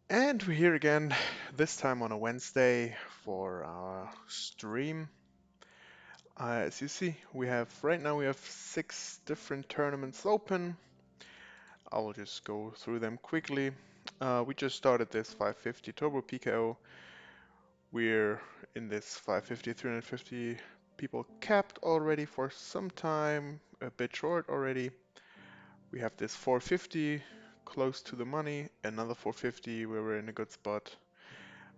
And we're here again, this time on a Wednesday for our stream. As you see, right now we have 6 different tournaments open. I will just go through them quickly. We just started this 550 Turbo PKO. We're in this 550, 350 people capped already for some time, a bit short already. We have this 450 close to the money, another 450 where we're in a good spot.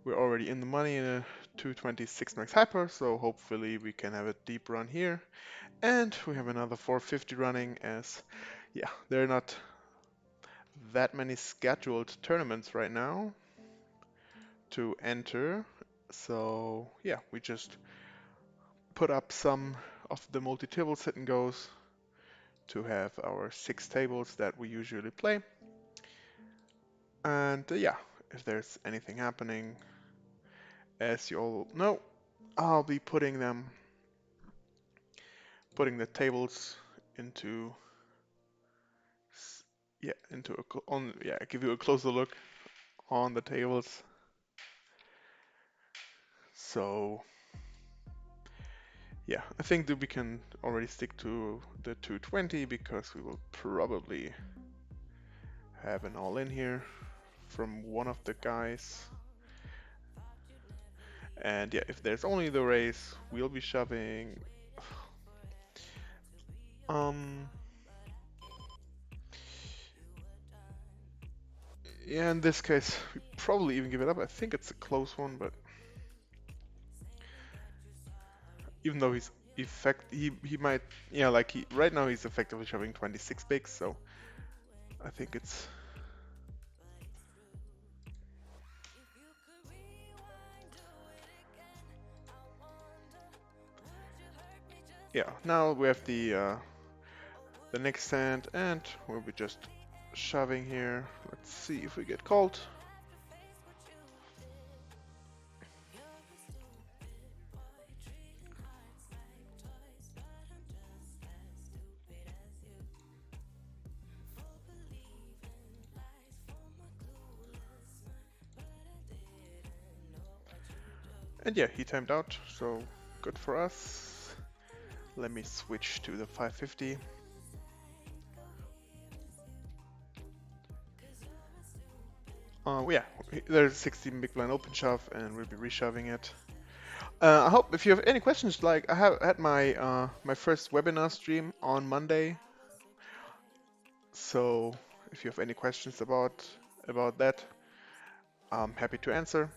We're already in the money in a 226 max hyper, so hopefully we can have a deep run here. And we have another 450 running as, yeah, there are not that many scheduled tournaments right now to enter. So yeah, we just put up some of the multi-table sit and goes to have our 6 tables that we usually play. And yeah, if there's anything happening, as you all know, I'll be putting the tables into yeah into a on yeah give you a closer look on the tables. So yeah, I think that we can already stick to the 220 because we will probably have an all in here from one of the guys. And yeah, if there's only the raise, we'll be shoving. Um, yeah, in this case, we probably even give it up. I think it's a close one, but even though he might, yeah, like right now he's effectively shoving 26 bigs, so I think it's yeah. Now we have the next hand, and we'll be just shoving here. Let's see if we get called. And yeah, he timed out, so good for us. Let me switch to the 550. Yeah, there's 16 big blind open shove, and we'll be reshoving it. I hope if you have any questions, like I have had my first webinar stream on Monday, so if you have any questions about that, I'm happy to answer.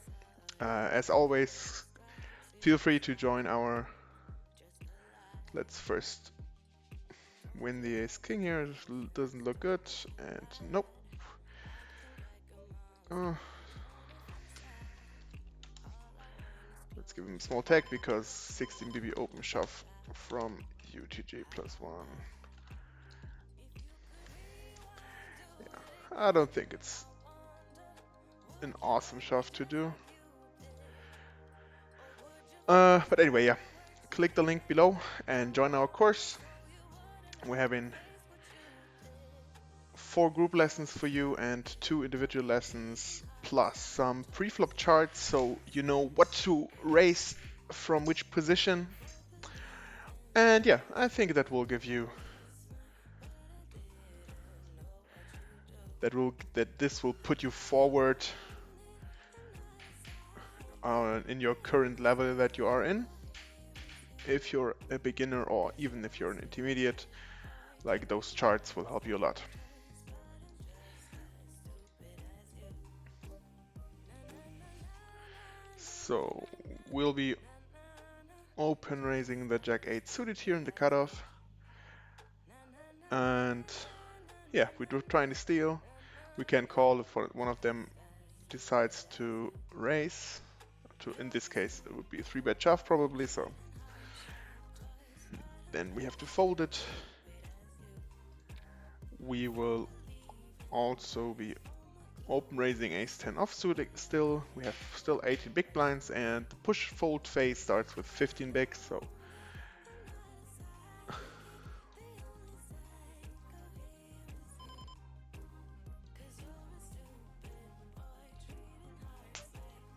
As always, feel free to join our. Let's first win the ace king here. Doesn't look good, and nope. Uh, let's give him a small tag because 16 BB open shove from UTJ +1. Yeah, I don't think it's an awesome shove to do. But anyway, yeah, click the link below and join our course. We're having 4 group lessons for you and 2 individual lessons, plus some pre-flop charts so you know what to raise from which position. And yeah, I think that will give you that this will put you forward in your current level that you are in. If you're a beginner or even if you're an intermediate, like those charts will help you a lot. So we'll be open raising the Jack 8 suited here in the cutoff. And yeah, we're trying to steal. We can call if one of them decides to raise. In this case, it would be a 3-bet shove probably, so then we have to fold it. We will also be open raising ace 10 offsuit still. We have still 18 big blinds, and the push fold phase starts with 15 bigs, so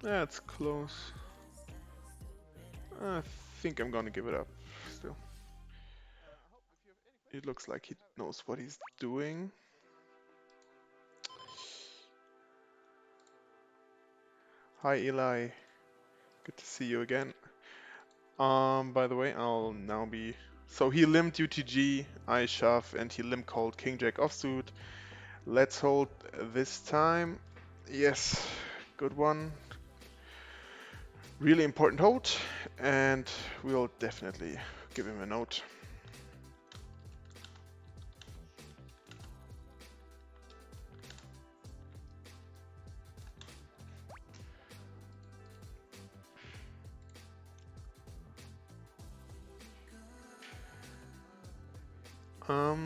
That's close. I think I'm gonna give it up still. It looks like he knows what he's doing. Hi Eli, good to see you again. By the way, I'll now be... So he limped UTG, I shove, and he limp called King Jack offsuit. Let's hold this time. Yes, good one. Really important hold, and we'll definitely give him a note.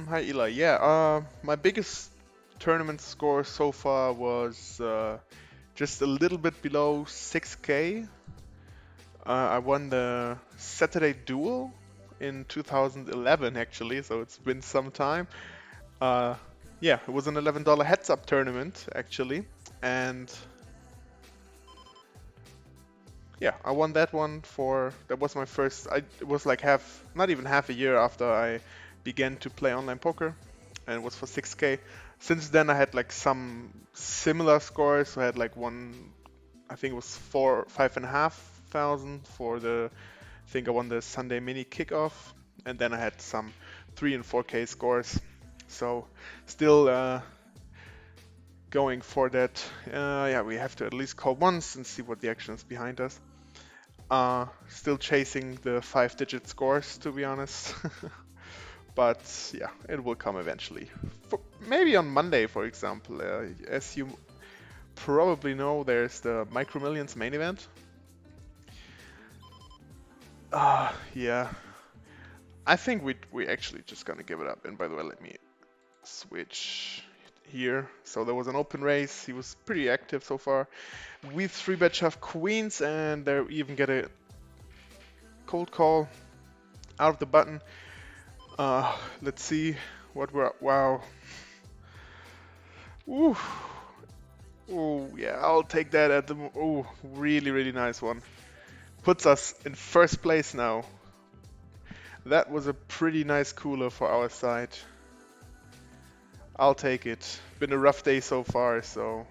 Hi Eli. Yeah, my biggest tournament score so far was just a little bit below 6K. I won the Saturday Duel in 2011 actually, so it's been some time. Uh, yeah, it was an $11 heads-up tournament actually, and yeah, I won that one for, that was my first, it was like not even half a year after I began to play online poker, and it was for 6K. Since then I had like some similar scores. So I had like one, I think it was 5,500 for the, I think I won the Sunday mini kickoff, and then I had some 3 and 4K scores. So still going for that. Yeah, we have to at least call once and see what the action is behind us. Still chasing the 5-digit scores, to be honest. But yeah, it will come eventually. Maybe on Monday, for example. As you probably know, there's the Micro Millions main event. Yeah. I think we actually just gonna give it up. And by the way, let me switch here. So there was an open race. He was pretty active so far. We 3-bet shove queens, and they even get a cold call out of the button. Let's see what we're... Wow. Ooh. Ooh, yeah, I'll take that at the... Ooh, really, really nice one. Puts us in first place now. That was a pretty nice cooler for our side. I'll take it. Been a rough day so far, so...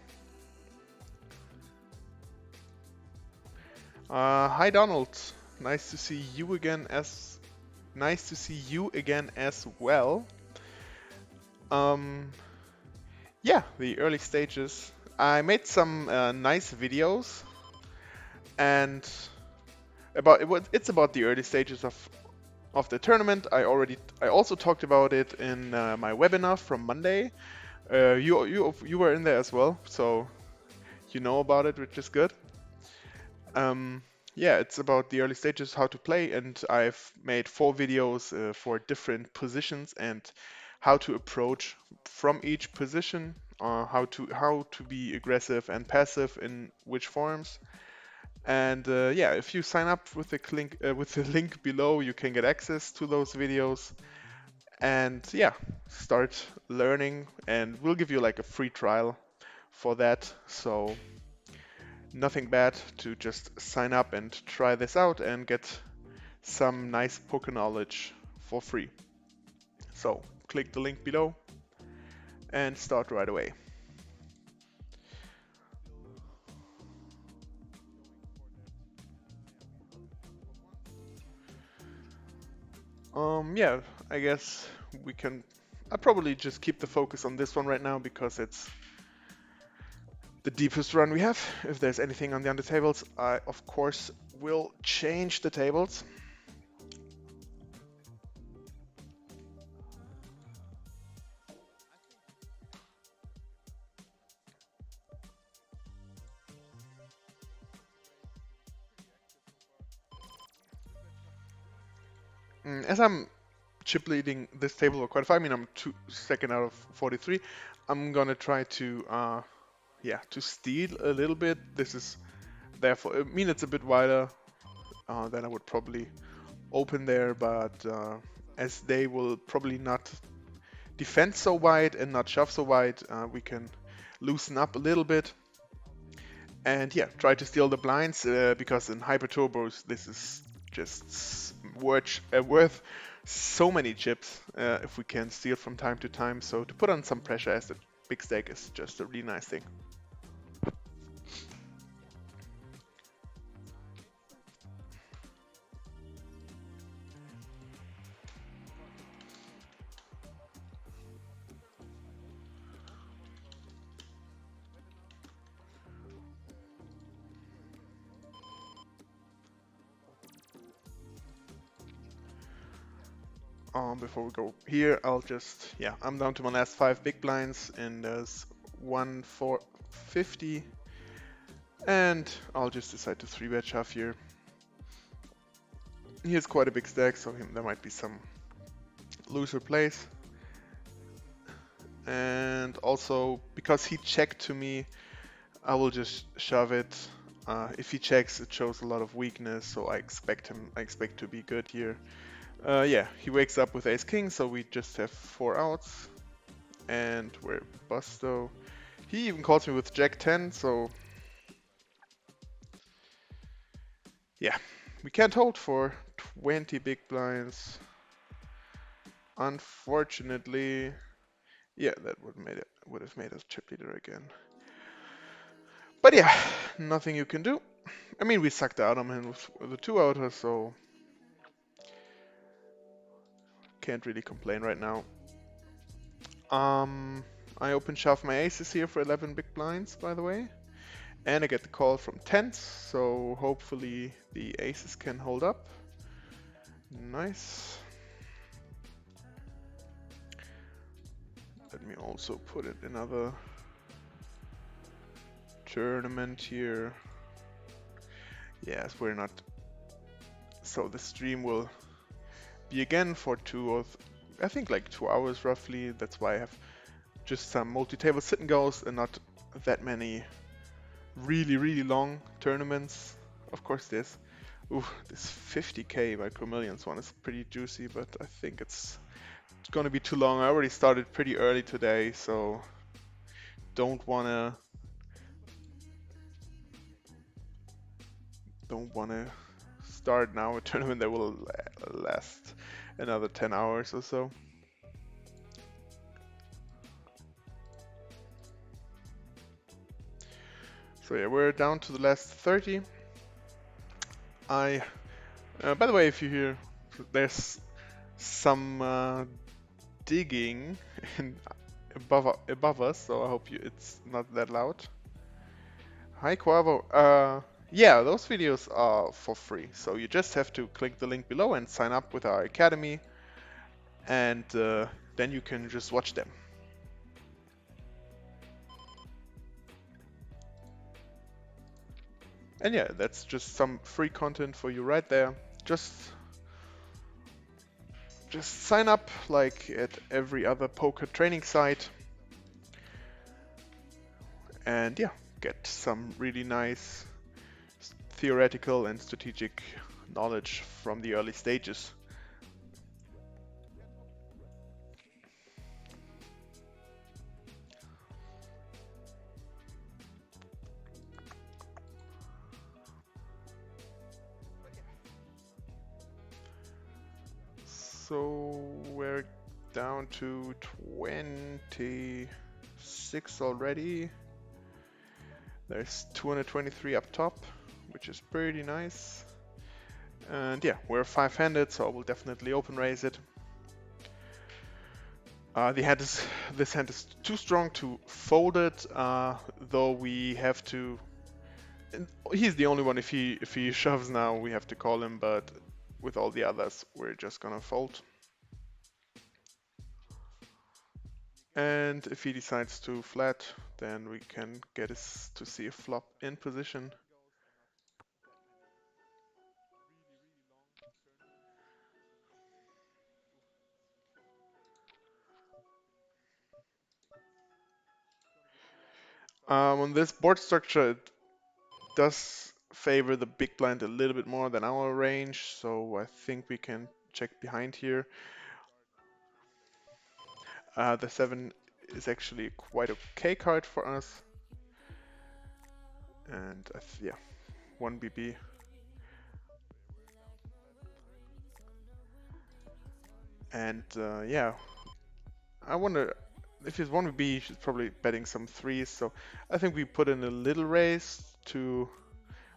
Hi Donald. Nice to see you again as... Nice to see you again as well. Yeah, the early stages. I made some nice videos, and it's about the early stages of the tournament. I also talked about it in my webinar from Monday. You were in there as well, so you know about it, which is good. Yeah, it's about the early stages, how to play, and I've made 4 videos for different positions and how to approach from each position, how to be aggressive and passive in which forms. And yeah, if you sign up with the link below, you can get access to those videos. And yeah, start learning, and we'll give you like a free trial for that. So nothing bad to just sign up and try this out and get some nice poker knowledge for free. So click the link below and start right away. Yeah, I guess I probably just keep the focus on this one right now because it's the deepest run we have. If there's anything on the under tables, I of course will change the tables. As I'm chip leading this table for quite a while, I mean I'm second out of 43. I'm gonna try to yeah, to steal a little bit. This is therefore, I mean it's a bit wider than I would probably open there, but as they will probably not defend so wide and not shove so wide, we can loosen up a little bit. And yeah, try to steal the blinds because in hyper turbos this is just worth so many chips if we can steal from time to time. So to put on some pressure as the big stack is just a really nice thing. Before we go here, I'm down to my last 5 big blinds and there's 1 450, and I'll just decide to 3-bet shove here. He has quite a big stack, so there might be some looser plays. And also, because he checked to me, I will just shove it. If he checks, it shows a lot of weakness, so I expect to be good here. Yeah, he wakes up with ace-king, so we just have 4 outs. And we're busto. He even calls me with jack-10, so yeah, we can't hold for 20 big blinds. Unfortunately, yeah, that would have made us chip leader again. But yeah, nothing you can do. I mean, we sucked out on him with the 2-outer, so can't really complain right now. I open shove my aces here for 11 big blinds, by the way. And I get the call from tens, so hopefully the aces can hold up. Nice. Let me also put it in another tournament here. Yes, we're not. So the stream will be again for I think like 2 hours roughly. That's why I have just some multi-table sit and goes and not that many really long tournaments. Of course, this 50k Micro Millions one is pretty juicy, but I think it's gonna be too long. I already started pretty early today, so don't wanna start now a tournament that will last another 10 hours or so. So yeah, we're down to the last 30. By the way, if you hear, there's some digging above us, so I hope it's not that loud. Hi Quavo. Yeah, those videos are for free, so you just have to click the link below and sign up with our academy, and then you can just watch them. And yeah, that's just some free content for you right there. Just sign up like at every other poker training site. And yeah, get some really nice theoretical and strategic knowledge from the early stages. So we're down to 26 already. There's 223 up top, which is pretty nice. And yeah, we're 5-handed, so I will definitely open raise it. This hand is too strong to fold it, though we have to. He's the only one. If he shoves now, we have to call him. But with all the others, we're just gonna fold. And if he decides to flat, then we can get us to see a flop in position. On this board structure, it does favor the big blind a little bit more than our range, so I think we can check behind here. The 7 is actually quite okay card for us. And yeah, 1 BB. And yeah, I wonder if he's 1 BB, he's probably betting some threes. So I think we put in a little raise to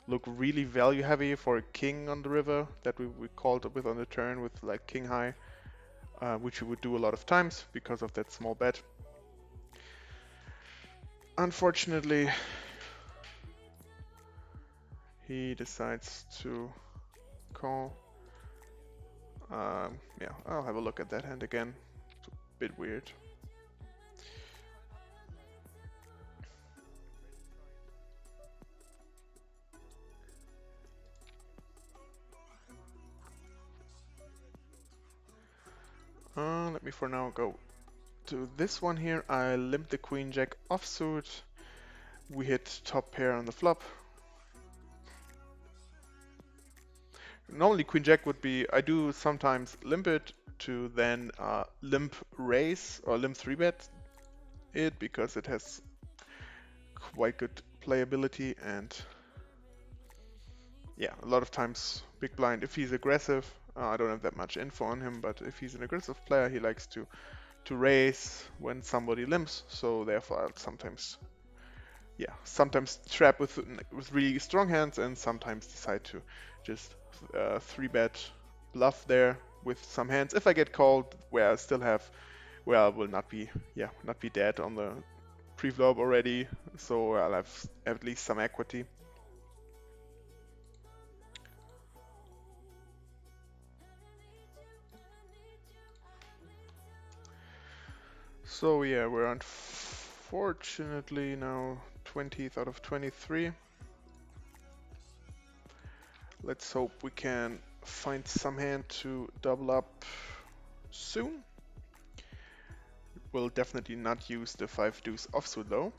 look really value heavy for a king on the river that we called with on the turn with like king high, which we would do a lot of times because of that small bet. Unfortunately, he decides to call. Yeah, I'll have a look at that hand again. It's a bit weird. Let me for now go to this one here. I limp the queen jack offsuit. We hit top pair on the flop. Normally queen jack would be, I do sometimes limp it to then limp raise or limp 3-bet it because it has quite good playability and yeah, a lot of times big blind, if he's aggressive, I don't have that much info on him, but if he's an aggressive player, he likes to raise when somebody limps, so therefore I'll sometimes, yeah, sometimes trap with really strong hands and sometimes decide to just 3-bet bluff there with some hands. If I get called where I still have, where I will not be, yeah, not be dead on the pre-flop already, so I'll have at least some equity. So yeah, we're unfortunately now 20th out of 23. Let's hope we can find some hand to double up soon. We'll definitely not use the 5 deuce offsuit though.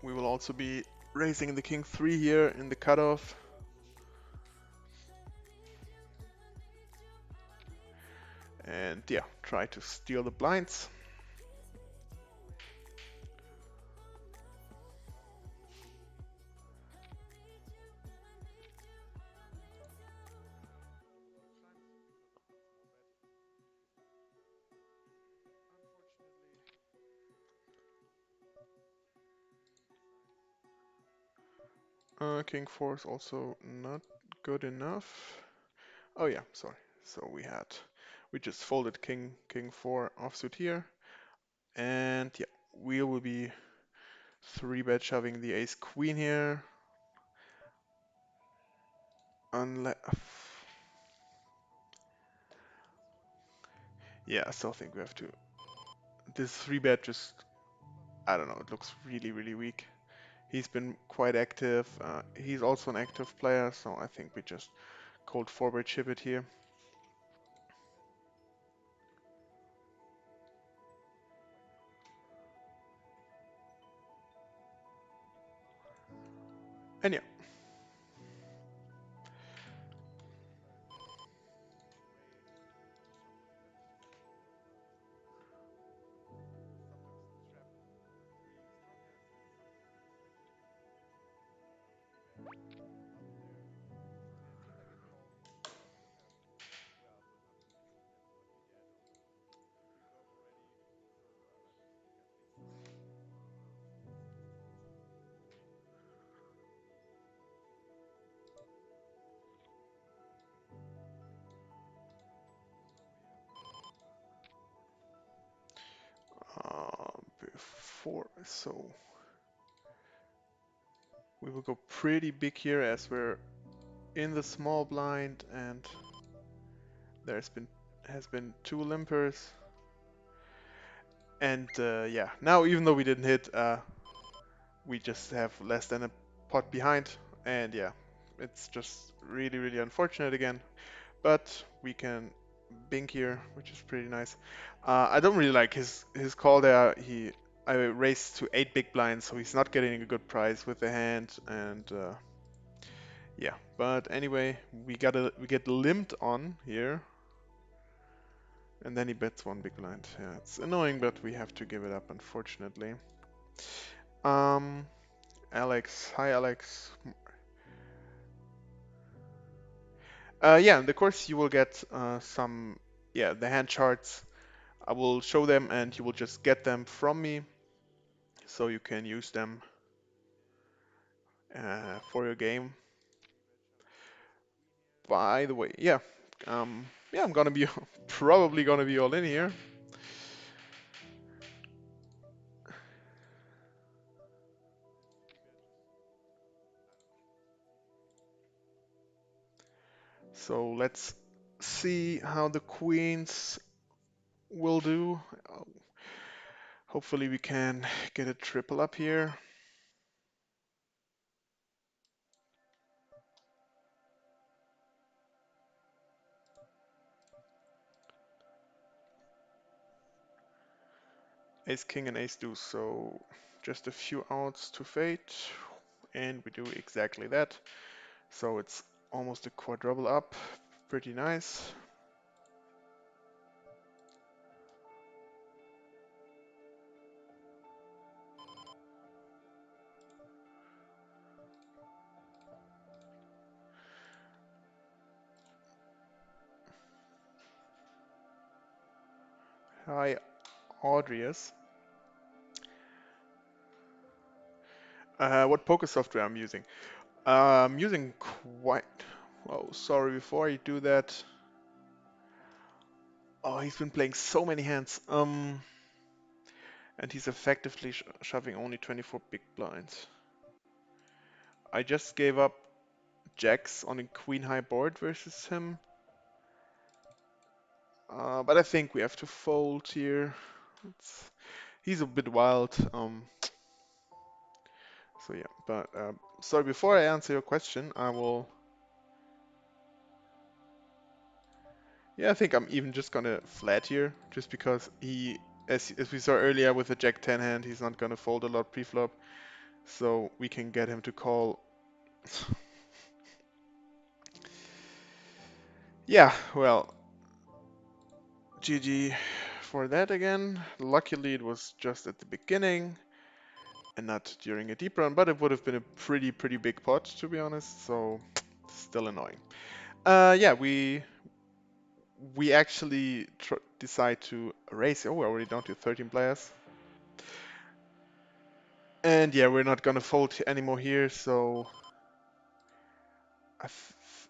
We will also be raising the king 3 here in the cutoff. And yeah, try to steal the blinds. King 4 is also not good enough. Oh yeah, sorry. So we just folded king 4 offsuit here. And yeah, we will be 3-bet shoving the ace queen here. Unless, yeah, I still think we have to. This 3-bet just, I don't know, it looks really, really weak. He's been quite active. He's also an active player, so I think we just cold 4-bet chip it here. And yeah. Before, so we will go pretty big here as we're in the small blind and has been 2 limpers. And yeah, now even though we didn't hit, we just have less than a pot behind. And yeah, it's just really, really unfortunate again. But we can bink here, which is pretty nice. I don't really like his call there. I raised to 8 big blinds, so he's not getting a good price with the hand. And yeah, but anyway, we get limped on here. And then he bets one big blind. Yeah, it's annoying, but we have to give it up, unfortunately. Um, Alex. Hi, Alex. Yeah, in the course you will get some, yeah, the hand charts. I will show them and you will just get them from me so you can use them for your game. By the way, yeah, I'm gonna be probably gonna be all in here. So let's see how the queens will do. Uh, Hopefully we can get a triple up here. Ace king and ace deuce, so just a few outs to fate, and we do exactly that. So it's almost a quadruple up, pretty nice. Hi, Audrius. What poker software I'm using? I'm using quite. Oh, sorry. Before I do that, oh, he's been playing so many hands. And he's effectively shoving only 24 big blinds. I just gave up jacks on a queen high board versus him. But I think we have to fold here. He's a bit wild. So yeah, but sorry, before I answer your question, I will. Yeah, I think I'm even just gonna flat here, just because as we saw earlier with the Jack 10 hand, he's not gonna fold a lot pre-flop, so we can get him to call. Yeah, well, GG for that again. Luckily, it was just at the beginning and not during a deep run, but it would have been a pretty big pot, to be honest, so still annoying. Yeah, we actually decide to race. Oh, we're already down to 13 players. And yeah, we're not gonna fold anymore here, so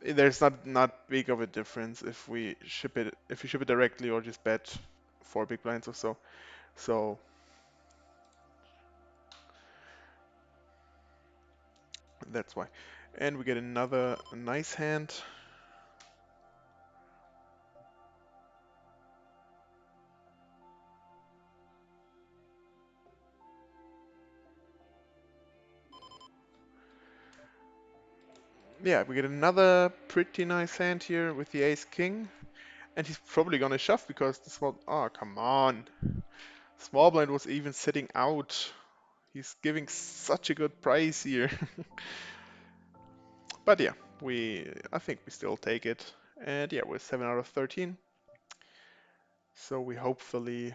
there's not big of a difference if we ship it directly or just bet 4 big blinds or so. So that's why. And we get another nice hand. Yeah, we get another pretty nice hand here with the ace king. And he's probably gonna shove because the small. Oh, come on. Small blind was even sitting out. He's giving such a good price here. But yeah, I think we still take it. And yeah, we're 7 out of 13. So we hopefully.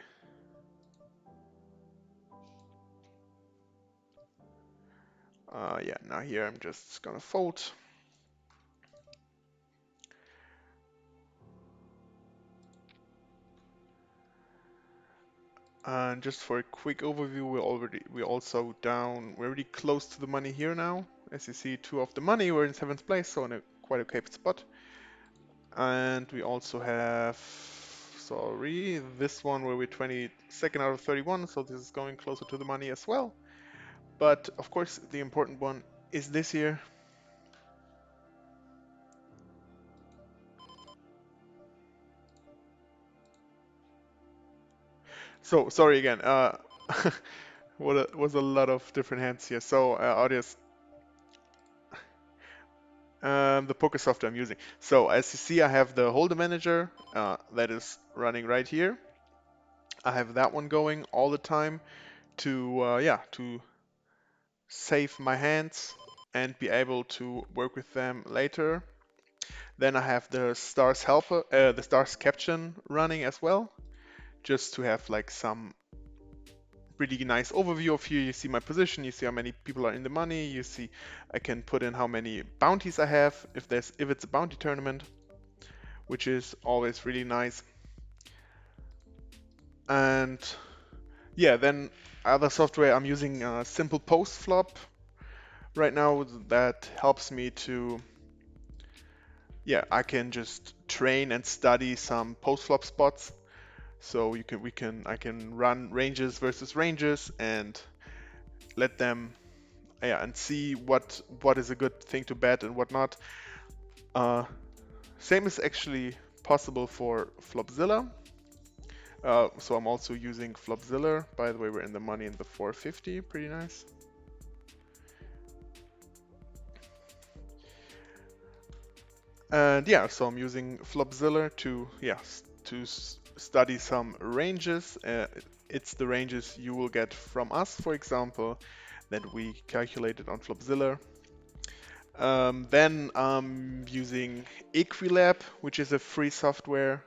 Yeah, now here I'm just gonna fold. And just for a quick overview, we're already close to the money here now. As you see, 2 of the money, we're in 7th place, so in a quite okay spot. And we also have, sorry, this one where we're 22nd out of 31, so this is going closer to the money as well. But of course, the important one is this here. So sorry again. Was a lot of different hands here. So audience, the poker software I'm using. So as you see, I have the holder manager that is running right here. I have that one going all the time to yeah, to save my hands and be able to work with them later. Then I have the stars helper, the stars caption running as well, just to have like some pretty nice overview of here. You see my position, you see how many people are in the money, you see I can put in how many bounties I have if it's a bounty tournament, which is always really nice. And yeah, then other software I'm using simple post flop right now that helps me to, yeah, I can just train and study some post flop spots. So I can run ranges versus ranges and let them, yeah, and see what is a good thing to bet and what not. Uh, Same is actually possible for Flopzilla. So I'm also using Flopzilla. By the way, we're in the money in the 450, pretty nice. And yeah, so I'm using Flopzilla to, yeah, study some ranges. It's the ranges you will get from us, for example, that we calculated on Flopzilla. Then I'm using Equilab, which is a free software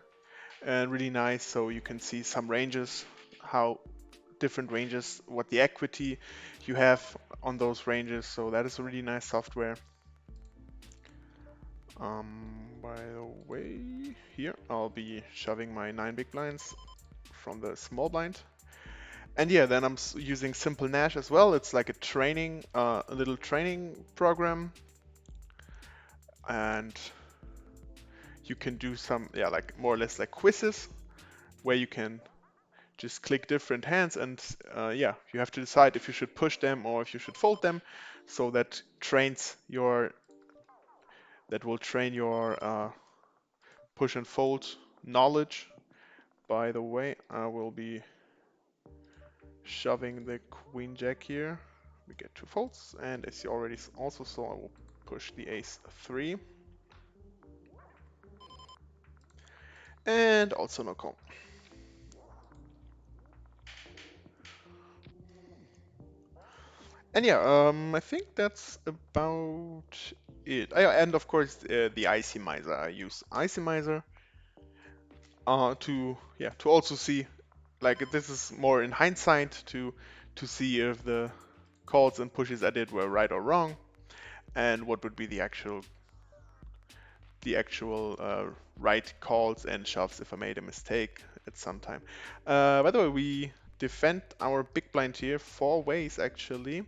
and really nice. So you can see some ranges, how different ranges, what the equity you have on those ranges. So that is a really nice software. By the way, here I'll be shoving my 9 big blinds from the small blind. And yeah, then I'm using Simple Nash as well. It's like a little training program. And you can do some, yeah, like more or less like quizzes where you can just click different hands and yeah, you have to decide if you should push them or if you should fold them. So that will train your push and fold knowledge. By the way, I will be shoving the queen jack here. We get 2 folds, and as you already also saw, I will push the ace 3. And also no call. And yeah, I think that's about it. And of course, the Icy Miser. I use Icy Miser to, yeah, to also see, like, this is more in hindsight to see if the calls and pushes I did were right or wrong, and what would be the actual right calls and shoves if I made a mistake at some time. By the way, we defend our big blind here 4 ways actually,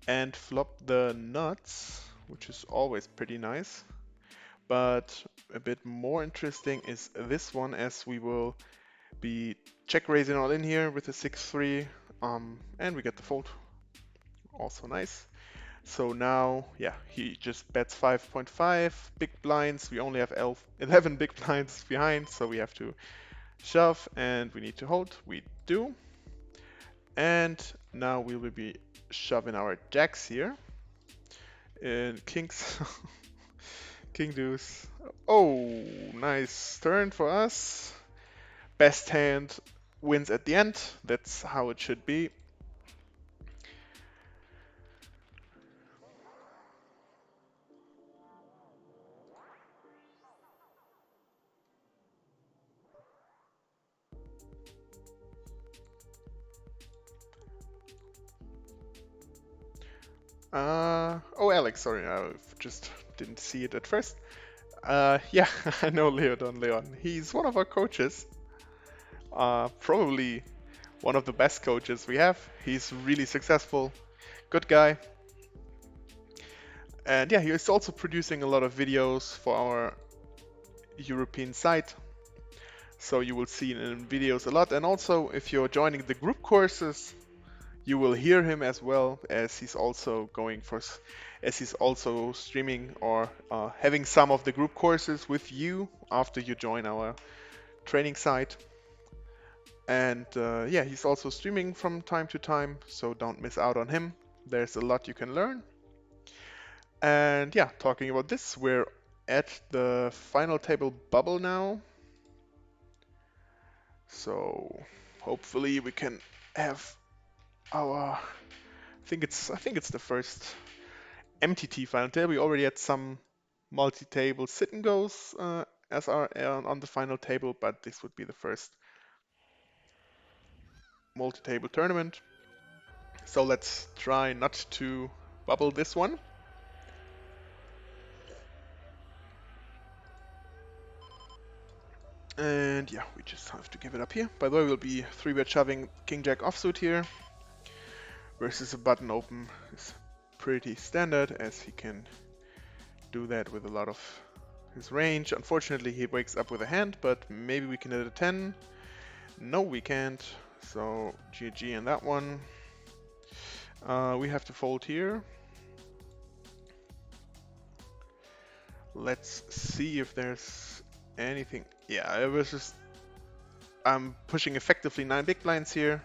and flop the nuts, which is always pretty nice. But a bit more interesting is this one, as we will be check raising all in here with a 6-3, and we get the fold. Also nice. So now, yeah, he just bets 5.5 big blinds. We only have 11 big blinds behind, so we have to shove and we need to hold. We do. And now we will be shoving our jacks here. And kings. King deuce. Oh, nice turn for us. Best hand wins at the end. That's how it should be. Oh, Alex, sorry, I just didn't see it at first. Yeah, I know Leon. He's one of our coaches. Probably one of the best coaches we have. He's really successful, good guy. And yeah, he is also producing a lot of videos for our European site. So you will see in videos a lot. And also, if you're joining the group courses, you will hear him as well, as he's also as he's also streaming or having some of the group courses with you after you join our training site. And yeah, he's also streaming from time to time, so don't miss out on him. There's a lot you can learn. And yeah, talking about this, we're at the final table bubble now. So hopefully we can have our, I think it's the first MTT final table. We already had some multi-table sit and goes as our on the final table, but this would be the first multi-table tournament. So let's try not to bubble this one. And yeah, we just have to give it up here. By the way, we'll be 3-bet shoving King Jack offsuit here versus a button open. Is pretty standard as he can do that with a lot of his range. Unfortunately, he wakes up with a hand, but maybe we can hit a 10. No, we can't. So GG in that one. We have to fold here. Let's see if there's anything. Yeah, it was just I'm pushing effectively 9 big blinds here.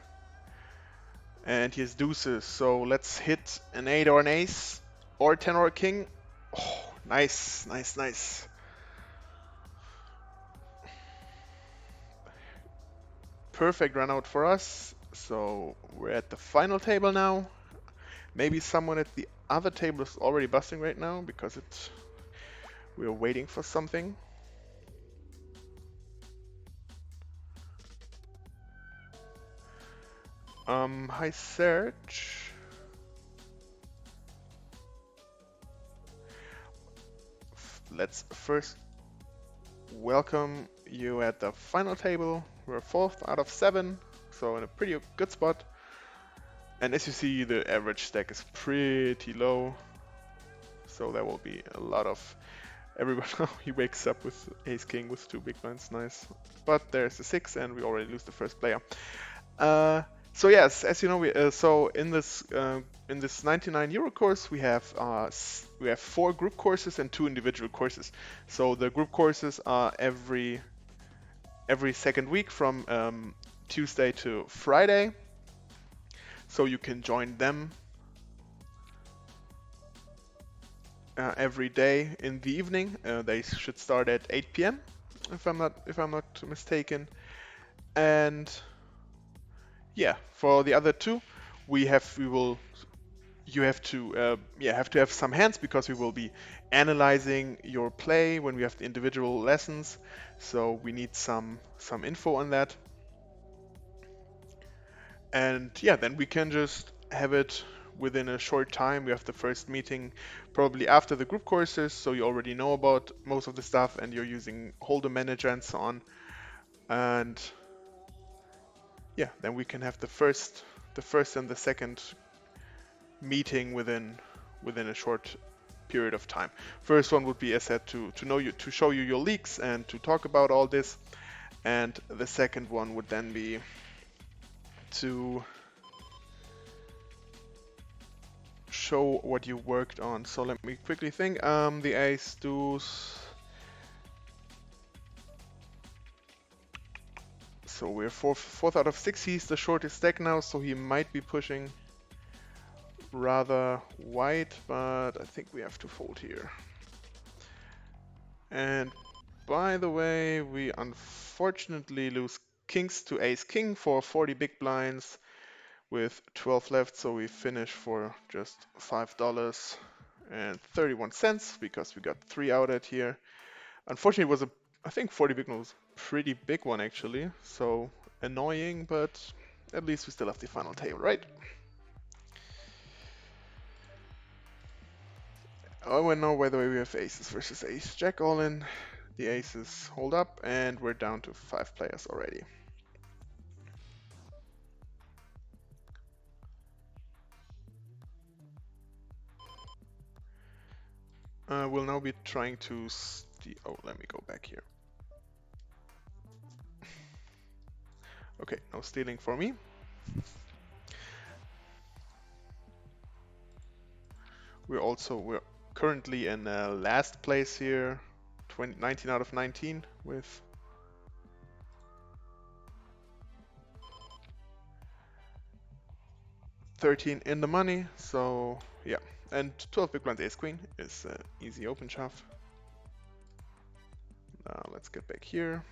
And he has deuces, so let's hit an 8 or an ace, or a 10 or a king. Oh, nice, nice, nice. Perfect run out for us. So we're at the final table now. Maybe someone at the other table is already busting right now because we're waiting for something. Hi Serge. Let's first welcome you at the final table. We're 4th out of 7, so in a pretty good spot. And as you see, the average stack is pretty low, so there will be a lot of everyone. He wakes up with ace king with 2 big blinds, nice. But there's the 6, and we already lose the first player. So yes, as you know, so in this €99 course, we have 4 group courses and 2 individual courses. So the group courses are every second week from Tuesday to Friday. So you can join them every day in the evening. They should start at 8 p.m. if I'm not mistaken. And yeah, for the other 2, you have to have some hands because we will be analyzing your play when we have the individual lessons. So we need some info on that. And yeah, then we can just have it within a short time. We have the first meeting probably after the group courses, so you already know about most of the stuff and you're using Hold'em Manager and so on. And yeah, then we can have the first and the second meeting within a short period of time. First one would be, as said, to show you your leaks and to talk about all this. And the second one would then be to show what you worked on. So let me quickly think. The ace deuce. So we're fourth out of 6. He's the shortest stack now, so he might be pushing rather wide, but I think we have to fold here. And by the way, we unfortunately lose kings to ace king for 40 big blinds with 12 left, so we finish for just $5.31 because we got 3 out at here. Unfortunately, it was I think 40 big blind was a pretty big one actually, so annoying, but at least we still have the final table, right? Oh, and now by the way, we have aces versus ace jack all in. The aces hold up, and we're down to 5 players already. We'll now be trying to oh, let me go back here. Okay, no stealing for me. We're currently in last place here, 19 out of 19 with 13 in the money. So yeah, and 12 big blinds ace queen is easy open shove. Let's get back here.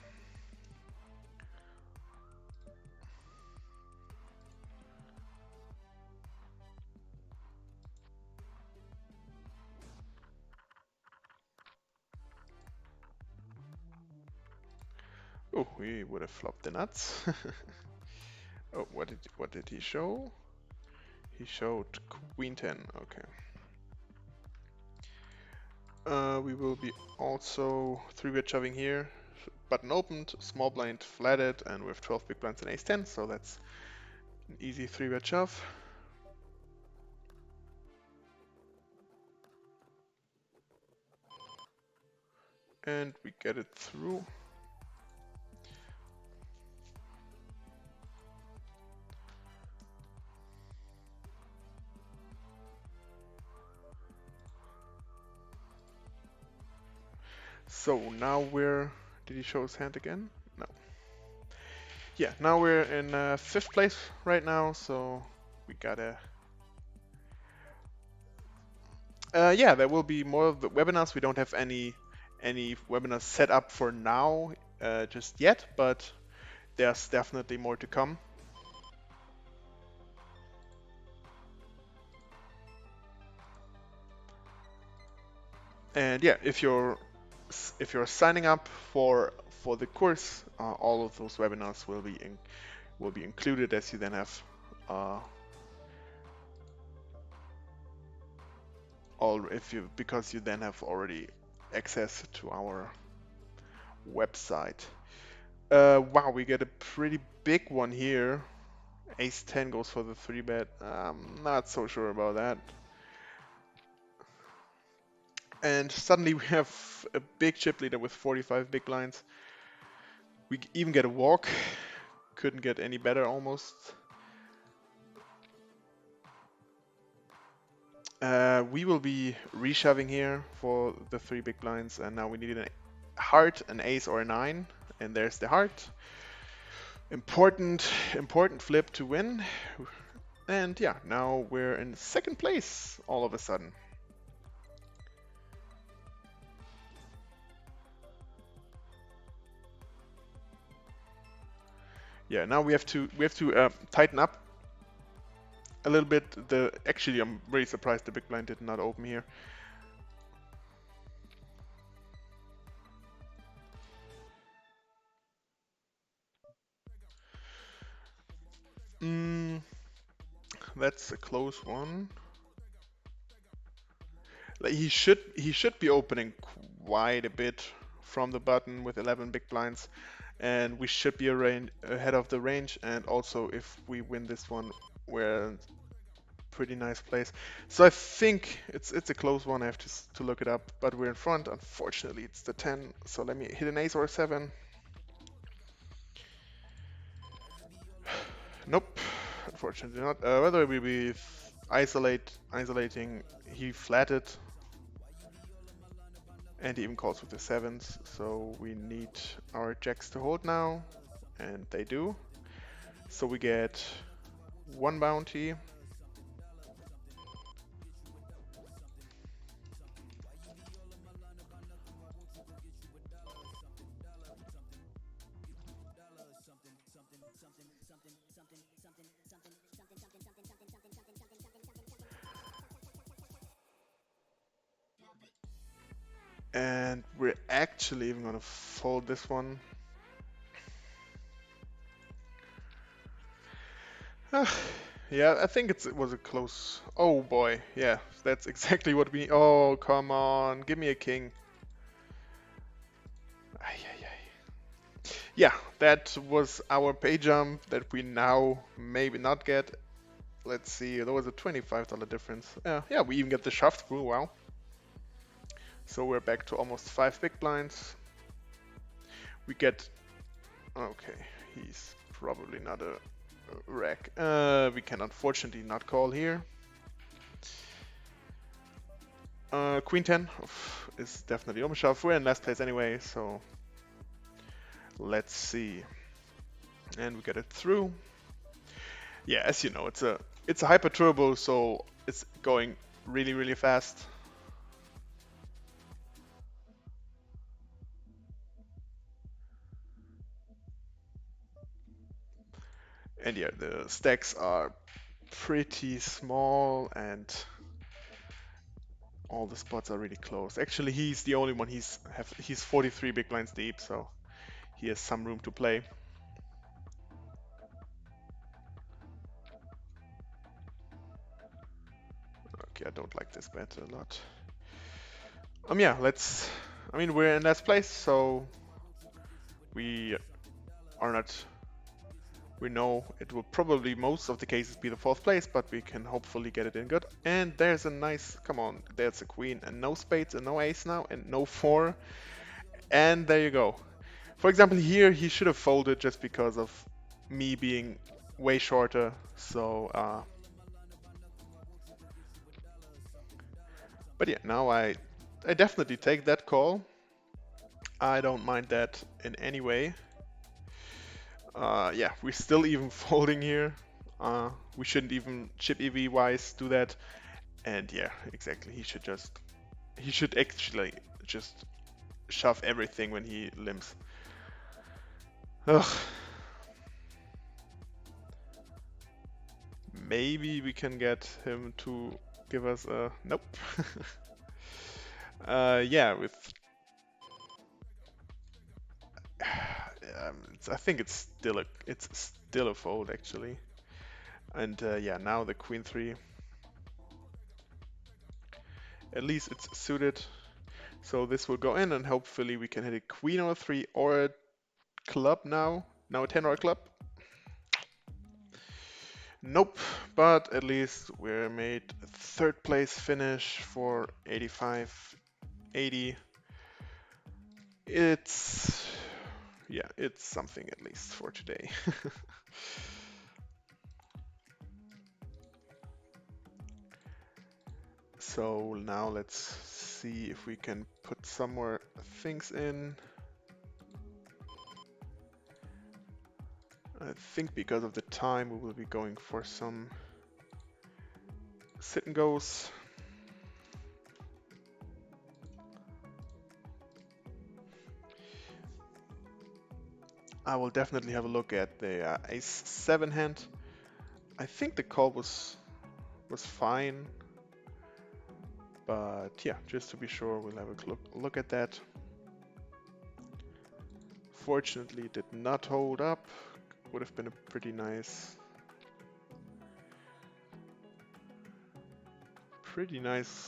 Oh, we would have flopped the nuts. Oh, what did he show? He showed queen 10. Okay. We will be also 3-bet shoving here. Button opened, small blind flatted, and we have 12 big blinds and ace 10, so that's an easy 3-bet shove. And we get it through. So now did he show his hand again? No. Yeah, now we're in 5th place right now, so we gotta... yeah, there will be more of the webinars. We don't have any webinars set up for now just yet, but there's definitely more to come. And yeah, if you're signing up for the course, all of those webinars will be included, as you then have uh, because you then have already access to our website. Wow, we get a pretty big one here. Ace 10 goes for the 3-bet. I'm not so sure about that. And suddenly we have a big chip leader with 45 big blinds. We even get a walk. Couldn't get any better almost. We will be reshoving here for the 3 big blinds, and now we need a heart, an ace, or a 9. And there's the heart. Important flip to win. And yeah, now we're in 2nd place all of a sudden. Yeah, now we have to tighten up a little bit. Actually, I'm really surprised the big blind did not open here. That's a close one. Like he should be opening quite a bit from the button with 11 big blinds, and we should be ahead of the range. And also, if we win this one, we're in pretty nice place. So I think it's a close one. I have to look it up, but we're in front. Unfortunately, it's the 10. So let me hit an ace or a 7. Nope, unfortunately not. Whether we be isolating, he flatted, and he even calls with the 7s. So we need our jacks to hold now, and they do. So we get 1 bounty. And we're actually even gonna fold this one. Yeah, I think it was a close. Oh boy, yeah, that's exactly what we. Oh, come on, give me a king. Ay, ay, ay. Yeah, that was our pay jump that we now maybe not get. Let's see, there was a $25 difference. Yeah, we even get the shove through. Wow. So we're back to almost 5 big blinds. We get. Okay, he's probably not a rack. We can unfortunately not call here. Queen 10 is definitely overshove. We're in last place anyway, so let's see. And we get it through. Yeah, as you know, it's a hyper turbo, so it's going really, really fast. And yeah, the stacks are pretty small, and all the spots are really close. Actually, he's the only one. He's 43 big blinds deep, so he has some room to play. Okay, I don't like this bet a lot. Yeah, let's. I mean, we're in last place, so we are not. We know it will probably most of the cases be the fourth place, but we can hopefully get it in good. And there's a nice. Come on, there's a queen and no spades and no ace now and no four. And there you go. For example, here he should have folded just because of me being way shorter. So, but yeah, now I definitely take that call. I don't mind that in any way. Yeah, we're still even folding here. We shouldn't even chip EV wise do that. And yeah, exactly. He should actually just shove everything when he limps. Ugh. Maybe we can get him to give us a nope. Yeah, with I think it's still a fold actually. And yeah, now the queen three. At least it's suited. So this will go in, and hopefully we can hit a queen or a three or a club now. Now a 10 or a club. Nope, but at least we're made third place finish for 85-80. It's yeah, it's something at least for today. So now let's see if we can put some more things in. I think because of the time we will be going for some sit and goes. I will definitely have a look at the ace-7 hand. I think the call was fine, but yeah, just to be sure, we'll have a look at that. Fortunately, it did not hold up. Would have been a pretty nice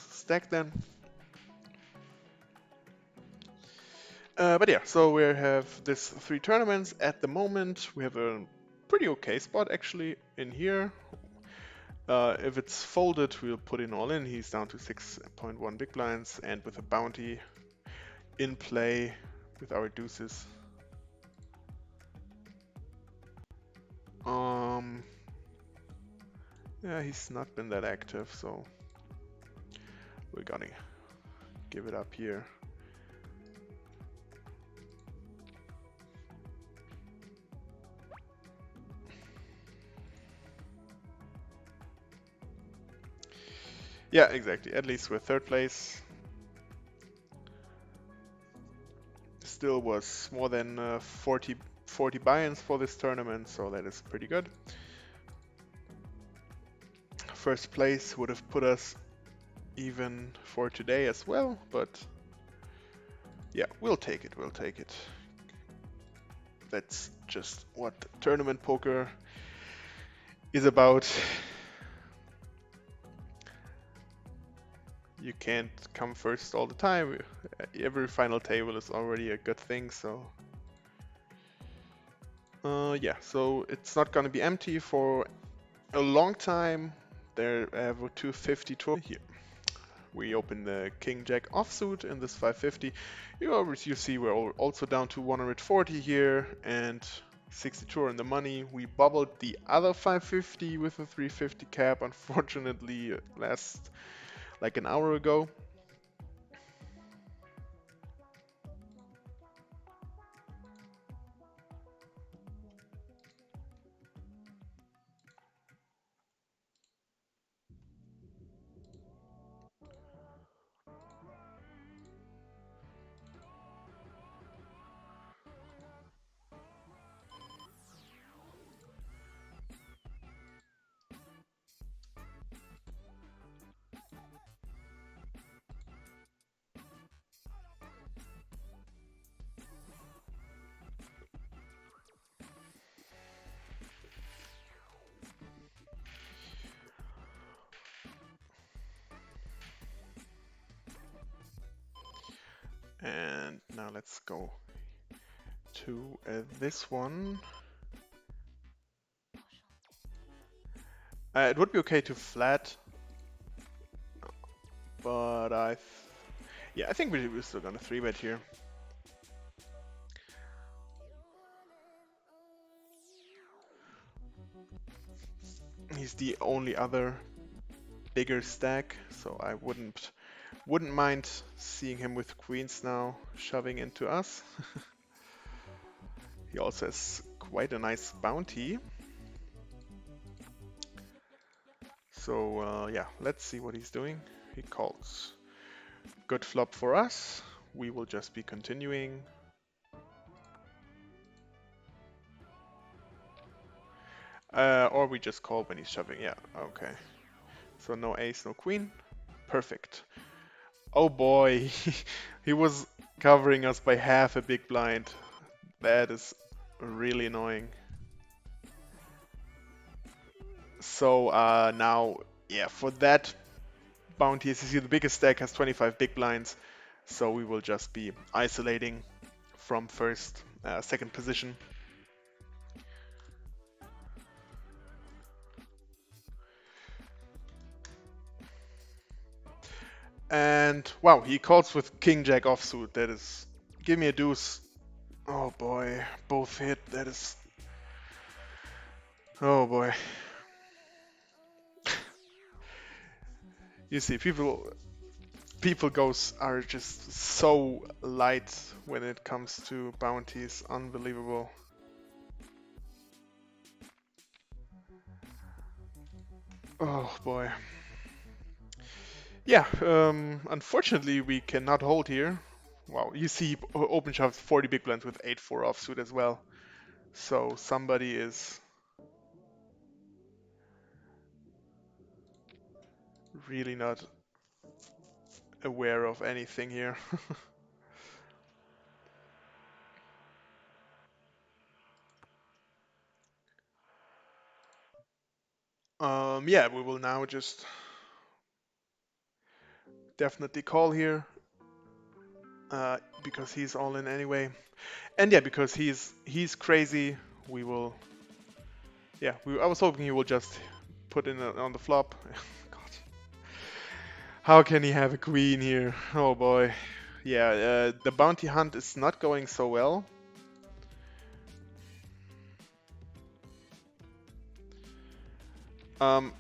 stack then. But yeah, so we have this 3 tournaments at the moment. We have a pretty okay spot actually in here. If it's folded, we'll put in all in. He's down to 6.1 big blinds, and with a bounty in play with our deuces. Yeah, he's not been that active, so we're gonna give it up here. Yeah, exactly. At least we're third place. Still was more than 40 buy-ins for this tournament, so that is pretty good. First place would have put us even for today as well, but yeah, we'll take it, we'll take it. That's just what tournament poker is about. You can't come first all the time. Every final table is already a good thing, so yeah, so it's not gonna be empty for a long time. There have 252 here. We open the King Jack offsuit in this 550. You see we're also down to 140 here and 62 in the money. We bubbled the other 550 with a 350 cap, unfortunately, last like an hour ago. And now let's go to this one. It would be okay to flat, but yeah, I think we're still gonna 3-bet here. He's the only other bigger stack, so I wouldn't mind seeing him with queens now shoving into us. He also has quite a nice bounty. So yeah, let's see what he's doing. He calls. Good flop for us. We will just be continuing. Or we just call when he's shoving. Yeah, okay. So no ace, no queen. Perfect. Oh boy, he was covering us by half a big blind. That is really annoying. So now, yeah, for that bounty, as you see, the biggest stack has 25 big blinds. So we will just be isolating from second position. And wow, he calls with King Jack offsuit. That is, give me a deuce. Oh boy, both hit. That is, oh boy. You see, people are just so light when it comes to bounties. Unbelievable. Oh boy. Yeah, unfortunately we cannot hold here. Wow, you see open shoves 40 big blinds with 8-4 offsuit as well. So somebody is really not aware of anything here. Yeah, we will now just definitely call here because he's all in anyway, and yeah, because he's crazy. We will, yeah. I was hoping he will just put in on the flop. God, how can he have a queen here? Oh boy, yeah. The bounty hunt is not going so well. Um,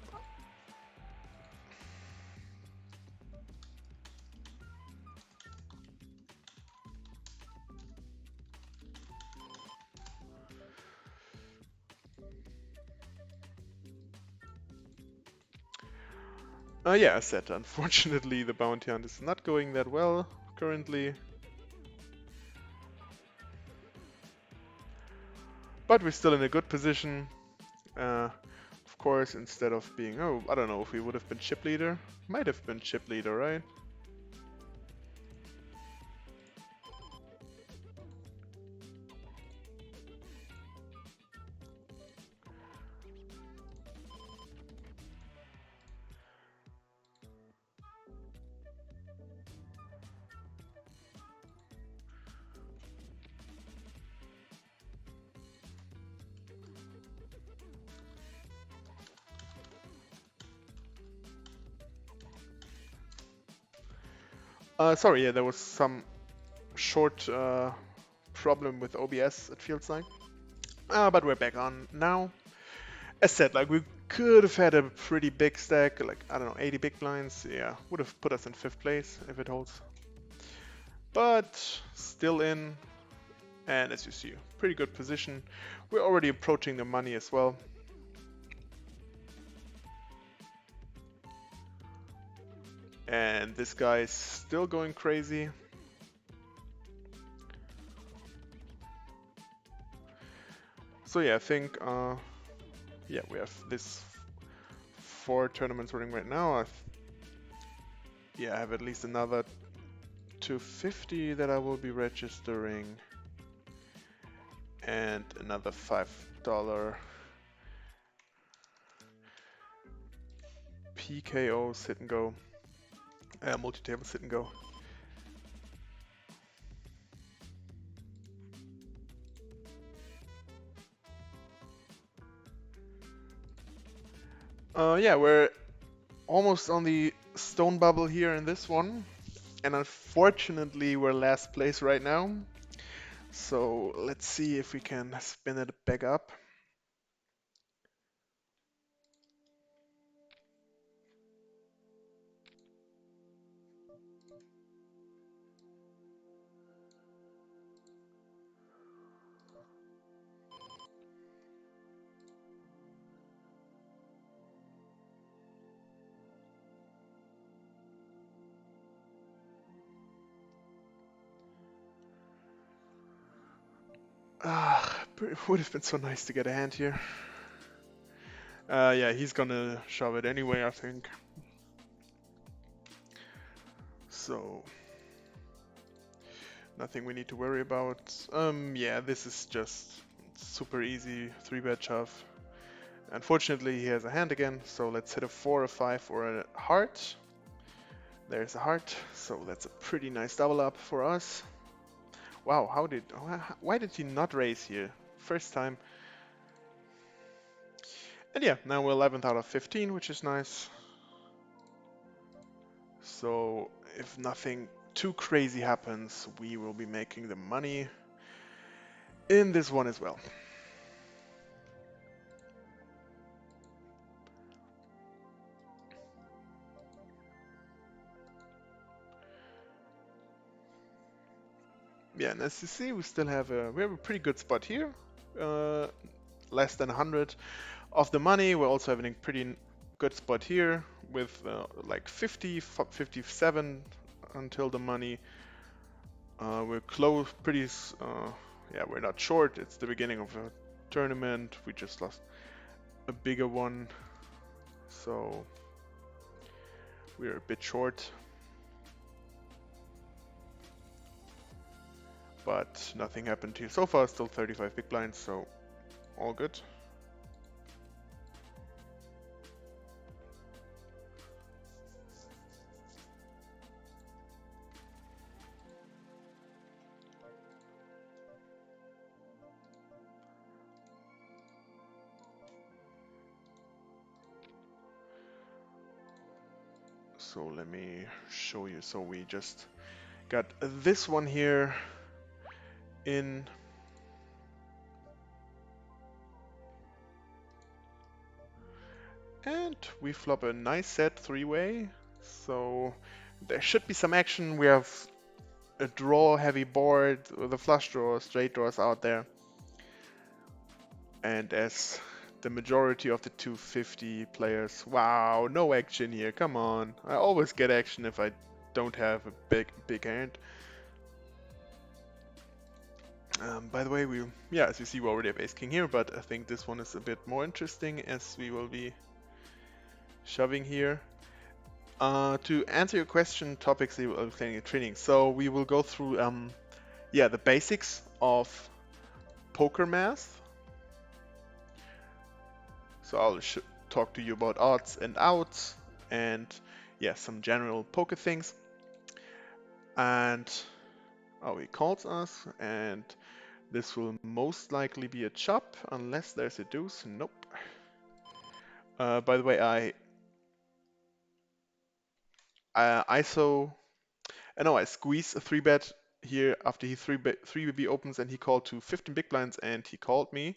yeah, as said, unfortunately the bounty hunt is not going that well currently. But we're still in a good position. Of course, instead of being, oh, I don't know if we would have been chip leader. Might have been chip leader, right? Sorry, yeah, there was some short problem with OBS, it feels like. But we're back on now. As said, like we could have had a pretty big stack, like I don't know, 80 big blinds. Yeah, would have put us in 5th place if it holds. But still in, and as you see, pretty good position. We're already approaching the money as well. And this guy is still going crazy. So yeah, I think yeah, we have this 4 tournaments running right now. Yeah, I have at least another 250 that I will be registering, and another $5 PKO sit and go, multi-table sit and go. Yeah, we're almost on the stone bubble here in this one. And unfortunately, we're last place right now. So let's see if we can spin it back up. Ah, it would have been so nice to get a hand here. Yeah, he's gonna shove it anyway, I think. So, nothing we need to worry about. Yeah, this is just super easy 3-bet shove. Unfortunately, he has a hand again, so let's hit a 4, a 5, or a heart. There's a heart, so that's a pretty nice double up for us. Wow, why did he not raise here? First time. And yeah, now we're 11th out of 15, which is nice. So if nothing too crazy happens, we will be making the money in this one as well. Yeah, and as you see, we still have a pretty good spot here. Uh, Less than 100 of the money. We're also having a pretty good spot here with like 50, 57 until the money. We're close, yeah, we're not short. It's the beginning of a tournament. We just lost a bigger one, so we're a bit short. But nothing happened here so far. Still 35 big blinds, so all good. So let me show you. So we just got this one here in. And we flop a nice set 3-way. So there should be some action. We have a draw heavy board with a flush draw, straight draws out there. And as the majority of the 250 players, wow, no action here, come on. I always get action if I don't have a big hand. By the way, yeah, as you see, we already have ace king here, but I think this one is a bit more interesting as we will be shoving here. To answer your question, topics you will be training. So we will go through, yeah, the basics of poker math. So I'll talk to you about odds and outs, and yeah, some general poker things. And oh, he calls us, and this will most likely be a chop unless there's a deuce. Nope. By the way, I squeezed a 3-bet here after he 3B opens, and he called to 15 big blinds, and he called me.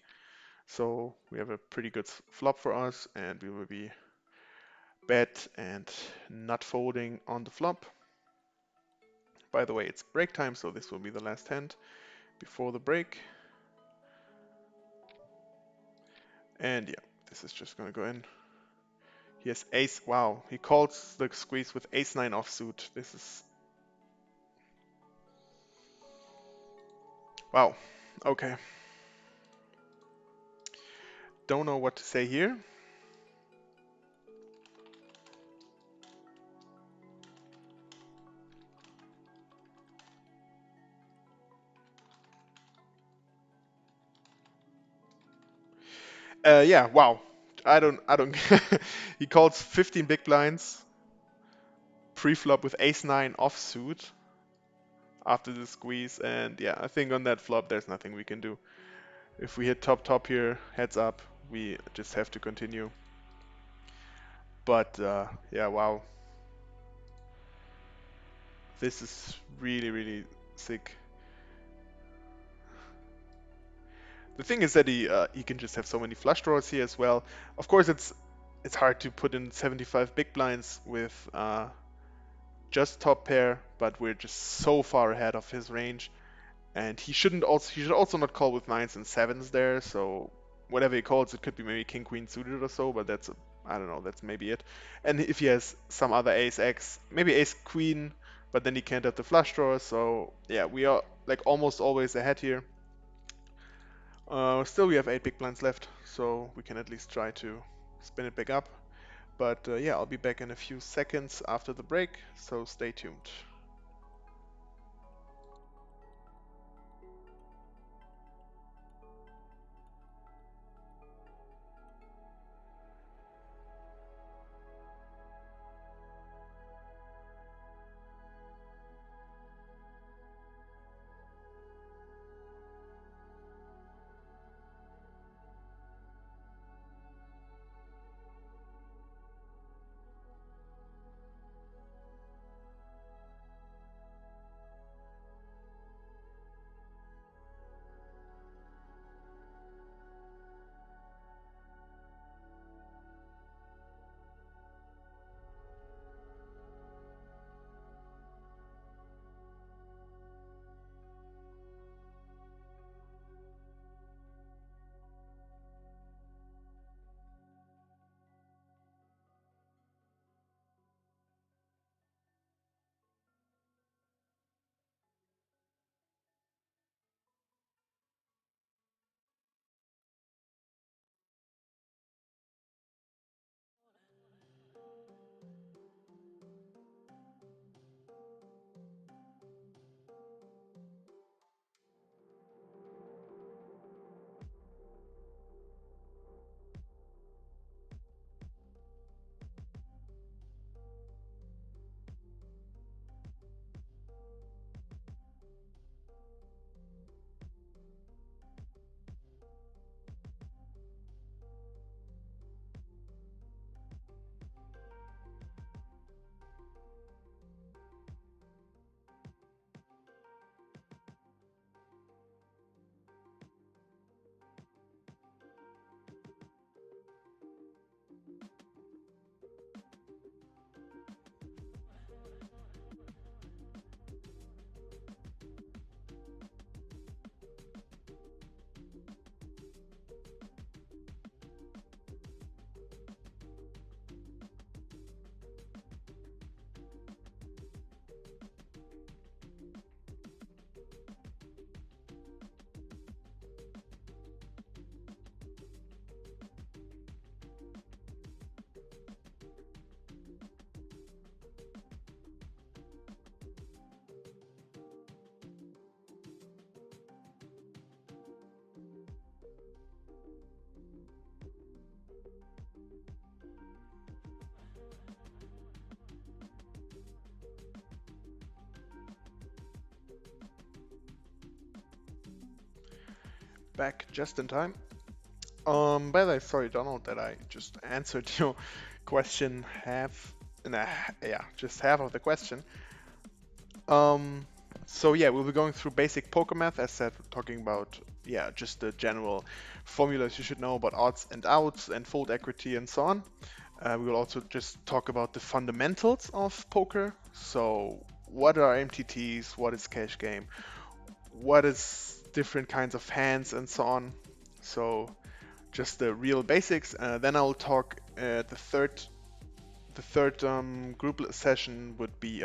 So we have a pretty good flop for us, and we will be bet and not folding on the flop. By the way, it's break time, so this will be the last hand before the break. And yeah, this is just gonna go in. He has ace. Wow, he calls the squeeze with ace-9 offsuit. This is wow. Okay. Don't know what to say here. Yeah. Wow. I don't. He calls 15 big blinds pre-flop with ace-9 offsuit after the squeeze, and yeah, I think on that flop there's nothing we can do. If we hit top here, heads up, we just have to continue. But yeah, wow, this is really, really sick. The thing is that he can just have so many flush draws here as well. Of course, it's hard to put in 75 big blinds with just top pair, but we're just so far ahead of his range, and he should also not call with nines and sevens there. So whatever he calls, it could be maybe king queen suited or so, but I don't know, that's maybe it. And if he has some other ace x, maybe ace queen, but then he can't have the flush draw. So yeah, we are like almost always ahead here. Still, we have 8 big blinds left, so we can at least try to spin it back up. But yeah, I'll be back in a few seconds after the break, so stay tuned. Back just in time. By the way, sorry, Donald, that I just answered your question half. Nah, yeah, just half of the question. Um, so yeah, we'll be going through basic poker math, as said, talking about yeah, just the general formulas you should know about odds and outs and fold equity and so on. We will also just talk about the fundamentals of poker. So what are MTTs? What is cash game? What is different kinds of hands and so on. So just the real basics. Then I will talk. The third group session uh, would be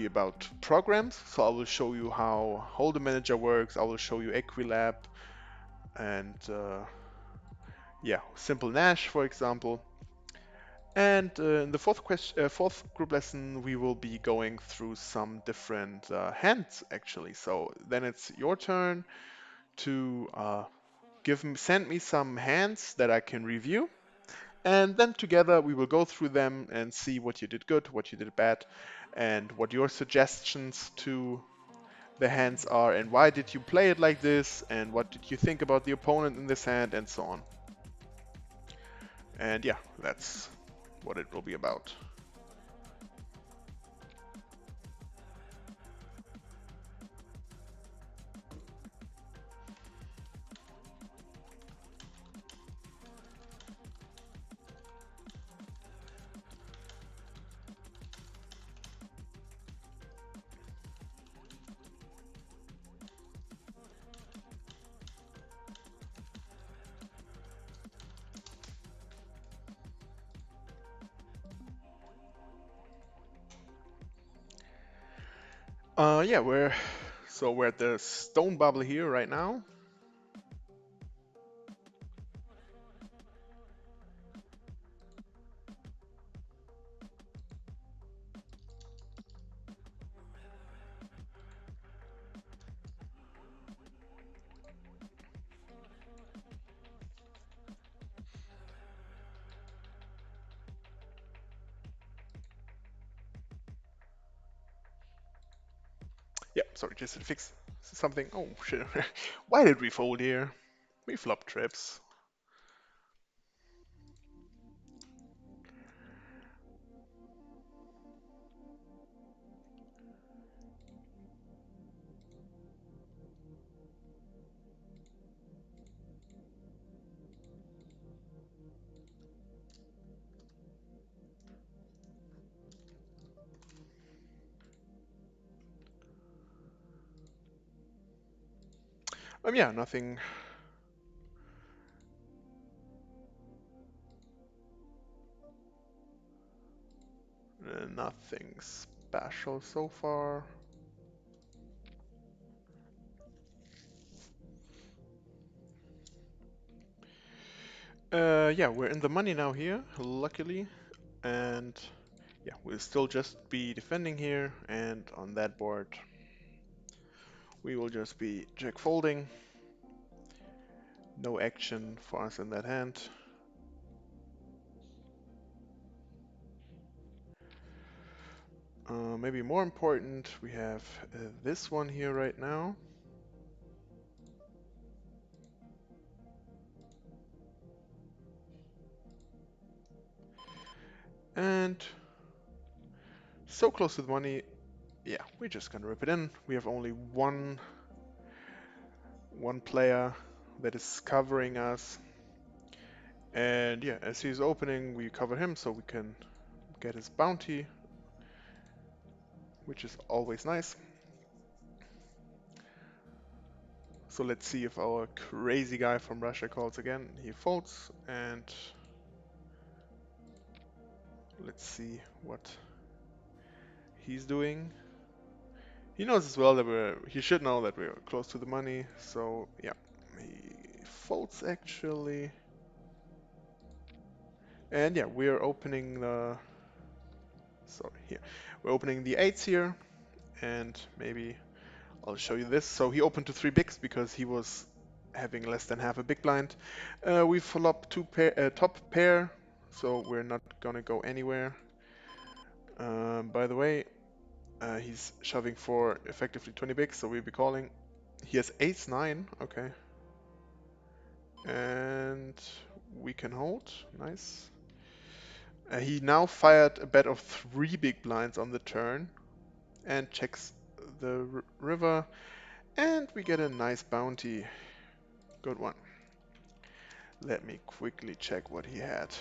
about programs. So I will show you how Hold'em Manager works. I will show you Equilab and yeah, Simple Nash, for example. And in the fourth group lesson, we will be going through some different hands actually. So then it's your turn to send me some hands that I can review, and then together we will go through them and see what you did good, what you did bad, and what your suggestions to the hands are, and why did you play it like this, and what did you think about the opponent in this hand, and so on. And yeah, that's what it will be about. Yeah, we're at the stone bubble here right now. Yeah, sorry, just to fix something. Oh shit. Why did we fold here? We flop trips. Yeah, nothing special so far. Yeah, we're in the money now here, luckily, and yeah, we'll still just be defending here, and on that board, we will just be jack folding. No action for us in that hand. Maybe more important, we have this one here right now. And so close to the money, yeah, we're just gonna rip it in. We have only one player that is covering us. And yeah, as he's opening, we cover him so we can get his bounty, which is always nice. So let's see if our crazy guy from Russia calls again. He folds, and let's see what he's doing. He knows as well that he should know that we're close to the money, so yeah, he folds actually. And yeah, we're opening sorry, here. We're opening the eights here, and maybe I'll show you this. So he opened to 3 bigs because he was having less than half a big blind. We flop top pair, so we're not gonna go anywhere. By the way, he's shoving for effectively 20 bigs, so we'll be calling. He has ace 9, okay. And we can hold, nice. He now fired a bet of 3 big blinds on the turn and checks the river, and we get a nice bounty. Good one. Let me quickly check what he had.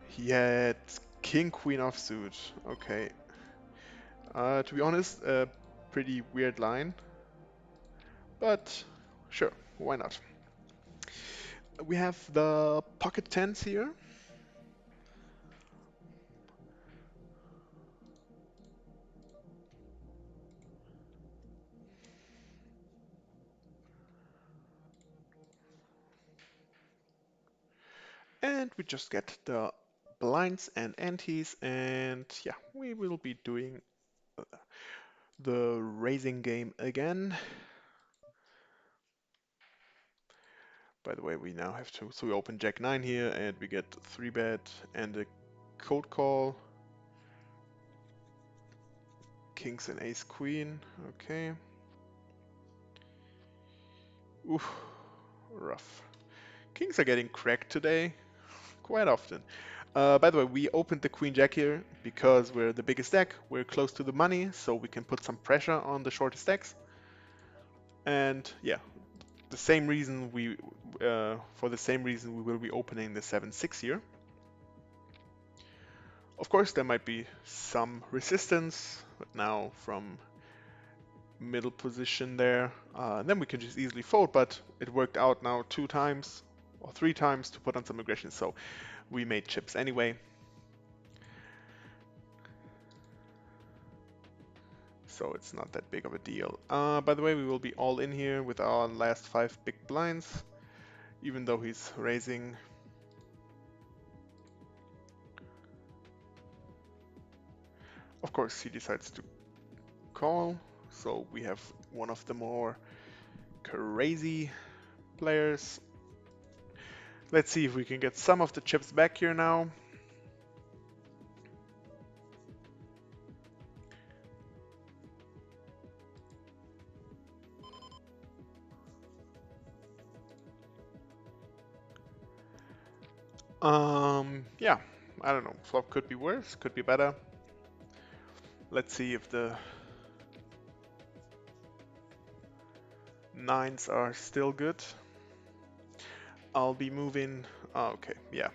He had king queen offsuit. Okay. To be honest, a pretty weird line, but sure, why not? We have the pocket tens here. And we just get the blinds and antes, and yeah, we will be doing the raising game again. By the way, we now have to, so we open Jack 9 here, and we get 3-bet and a code call. Kings and ace queen, okay. Oof, rough. Kings are getting cracked today. quite often. By the way, we opened the Queen Jack here because we're the biggest deck. We're close to the money, so we can put some pressure on the shortest decks. And yeah, the same reason for the same reason we will be opening the 7-6 here. Of course, there might be some resistance, but now from middle position there, then we can just easily fold. But it worked out now 2 times or 3 times to put on some aggression, so we made chips anyway. So it's not that big of a deal. By the way, we will be all in here with our last 5 big blinds, even though he's raising. Of course, he decides to call, so we have one of the more crazy players. Let's see if we can get some of the chips back here now. Yeah, I don't know. Flop could be worse, could be better. Let's see if the nines are still good. I'll be moving. Oh, okay, yeah.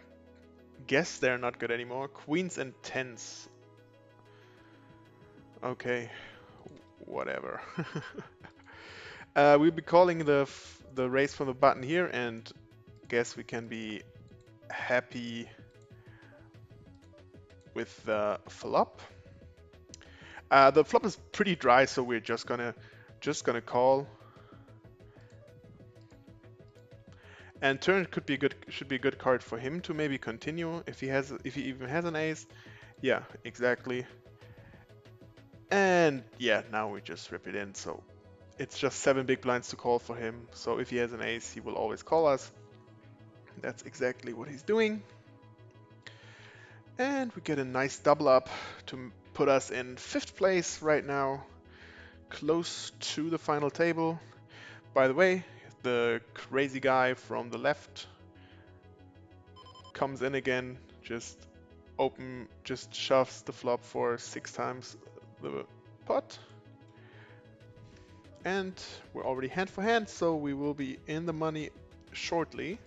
Guess they're not good anymore. Queens and tens. Okay, whatever. We'll be calling the raise from the button here, and guess we can be happy with the flop. The flop is pretty dry, so we're just gonna call. And turn should be a good card for him to maybe continue if he even has an ace. Yeah, exactly. And yeah, now we just rip it in. So it's just 7 big blinds to call for him. So if he has an ace, he will always call us. That's exactly what he's doing. And we get a nice double up to put us in 5th place right now, close to the final table. By the way, the crazy guy from the left comes in again, just shoves the flop for 6 times the pot. And we're already hand for hand, so we will be in the money shortly.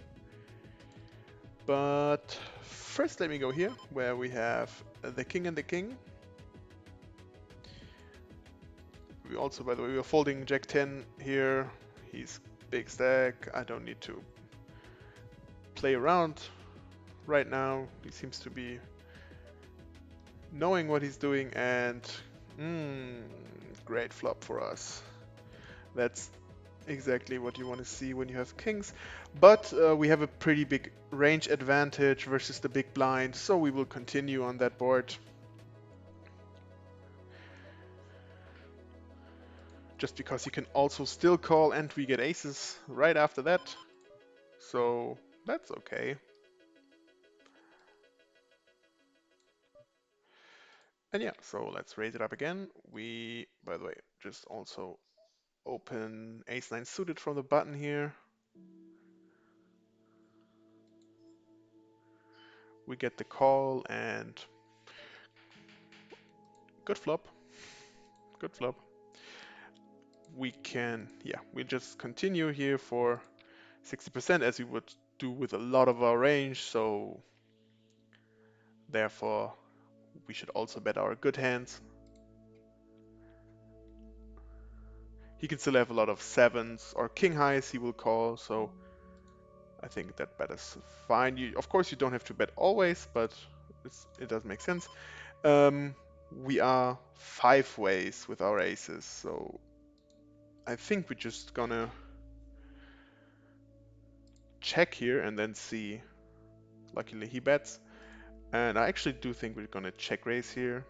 But first let me go here, where we have the king and the king. We also, by the way, we are folding Jack 10 here. He's big stack. I don't need to play around right now. He seems to be knowing what he's doing, and great flop for us. That's exactly what you want to see when you have kings. But we have a pretty big range advantage versus the big blind, so we will continue on that board. Just because you can also still call and we get aces right after that. So that's okay. And yeah, so let's raise it up again. We, by the way, just also open ace-9 suited from the button here. We get the call and good flop. Good flop. We can, yeah, we just continue here for 60% as we would do with a lot of our range. So therefore, we should also bet our good hands. He can still have a lot of sevens or king highs he will call, so I think that bet is fine. Of course, you don't have to bet always, but it does make sense. We are 5 ways with our aces, so I think we're just gonna check here and then see. Luckily, he bets, and I actually do think we're gonna check raise here.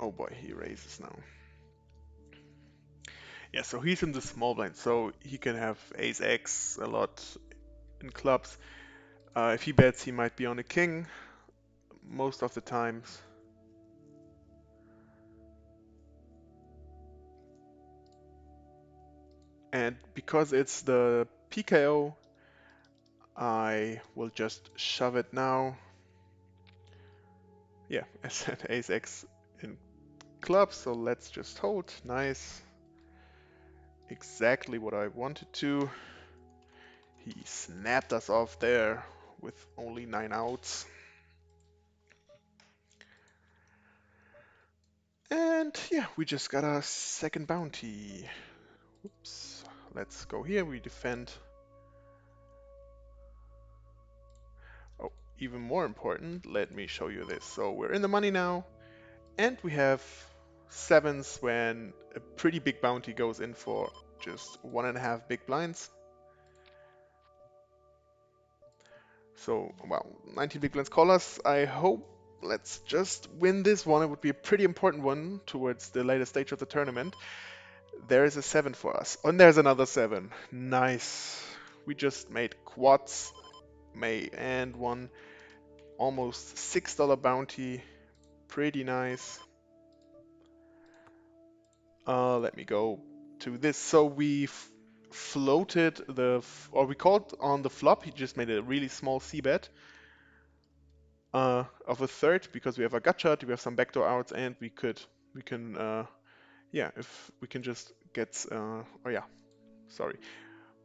Oh boy, he raises now. Yeah, so he's in the small blind, so he can have ace X a lot in clubs. If he bets, he might be on a king most of the times. And because it's the PKO, I will just shove it now. Yeah, I said ace X in clubs, so let's just hold. Nice. Exactly what I wanted to. He snapped us off there with only 9 outs. And yeah, we just got our second bounty. Oops. Let's go here. We defend. Oh, even more important, let me show you this. So we're in the money now, and we have sevens when a pretty big bounty goes in for just 1.5 big blinds. So, well, 19 big blinds call us. I hope let's just win this one. It would be a pretty important one towards the later stage of the tournament. There is a 7 for us. And there's another 7. Nice. We just made quads, May, and one almost $6 bounty. Pretty nice. Let me go to this. So we floated or we called on the flop. He just made a really small c bet of a third because we have a gut shot, we have some backdoor outs, and we can yeah, if we can just get oh yeah, sorry,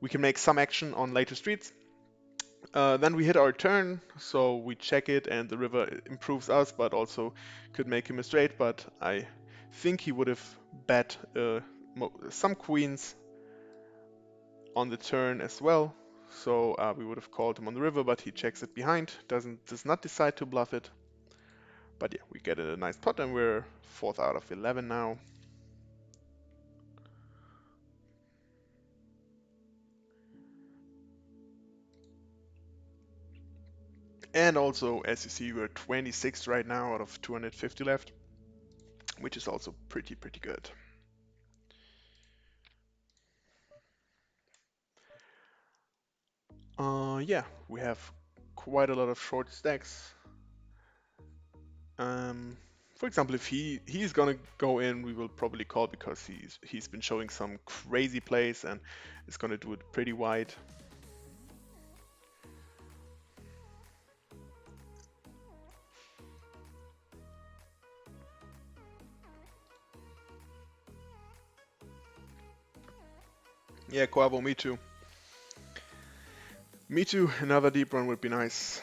we can make some action on later streets. Then we hit our turn, so we check it, and the river improves us, but also could make him a straight. But I think he would have bet some queens on the turn as well. So we would have called him on the river, but he checks it behind, does not decide to bluff it. But yeah, we get a nice pot, and we're 4th out of 11 now. And also, as you see, we're 26th right now out of 250 left, which is also pretty good. Yeah, we have quite a lot of short stacks. For example, if he's gonna go in, we will probably call because he's been showing some crazy plays and is gonna do it pretty wide. Yeah, Quavo, me too. Me too. Another deep run would be nice.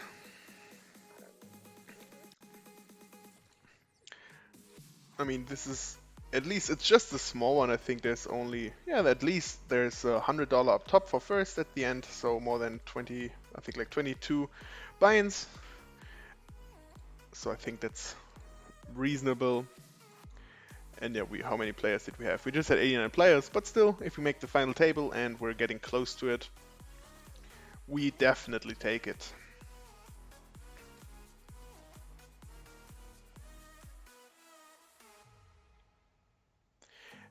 I mean, this is at least it's just a small one. I think there's only at least there's $100 up top for first at the end, so more than 20. I think like 22 buy-ins. So I think that's reasonable. And yeah, how many players did we have? We just had 89 players, but still, if we make the final table and we're getting close to it, we definitely take it.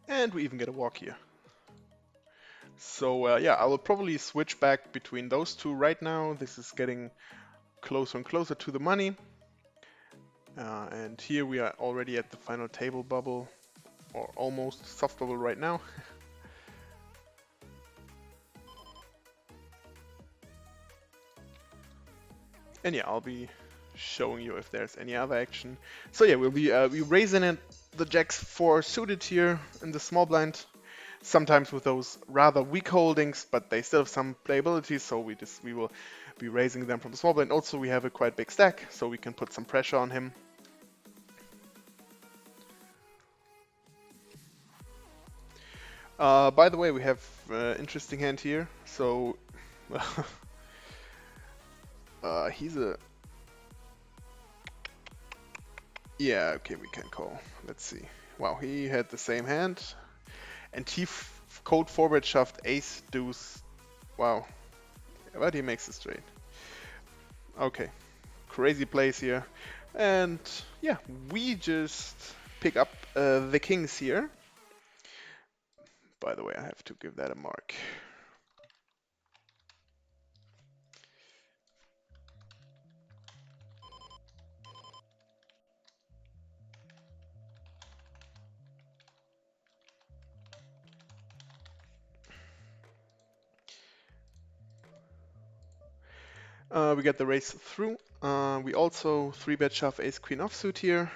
And we even get a walk here. So yeah, I will probably switch back between those two right now. This is getting closer and closer to the money. And here we are already at the final table bubble, or almost soft bubble right now. And yeah, I'll be showing you if there's any other action. So yeah, we'll be we raising it the jacks 4 suited here in the small blind. Sometimes with those rather weak holdings, but they still have some playability, so we will be raising them from the small blind. Also, we have a quite big stack, so we can put some pressure on him. By the way, we have interesting hand here. So he's a okay, we can call. Let's see. Wow, he had the same hand, and he code forward shoved ace deuce. Wow, but he makes it straight. Okay, crazy plays here, and yeah, we just pick up the kings here. By the way, I have to give that a mark. We get the race through. We also 3-bet shove ace queen offsuit here.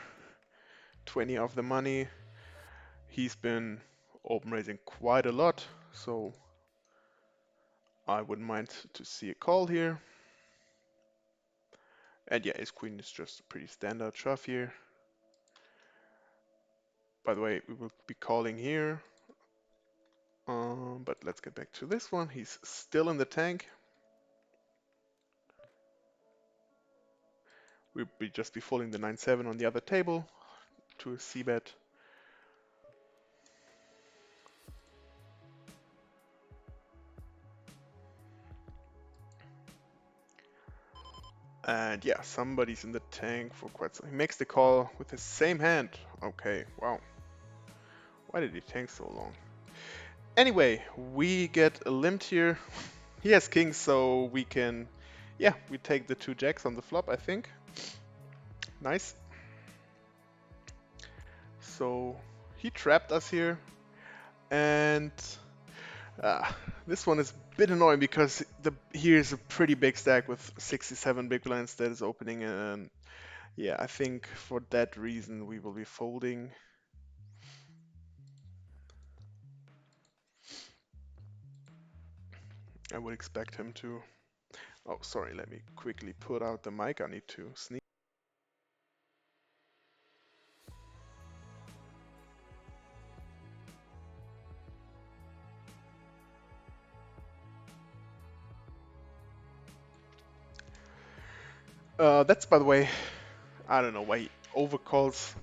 20 of the money. He's been open raising quite a lot, so I wouldn't mind to see a call here. And yeah, ace queen is just a pretty standard shove here. By the way, we will be calling here. But let's get back to this one. He's still in the tank. We'll just be folding the 9-7 on the other table to a c-bet. And yeah, somebody's in the tank for quite some. He makes the call with the same hand. Okay, wow. Why did he tank so long? Anyway, we get a limp here. He has kings, so we can, yeah, we take the 2 jacks on the flop, I think. Nice. So he trapped us here, and uh, this one is a bit annoying because here's a pretty big stack with 67 big blinds that is opening, and yeah, I think for that reason we will be folding. I would expect him to. Oh, sorry, let me quickly put out the mic. I need to sneeze. That's, by the way, I don't know why he overcalls.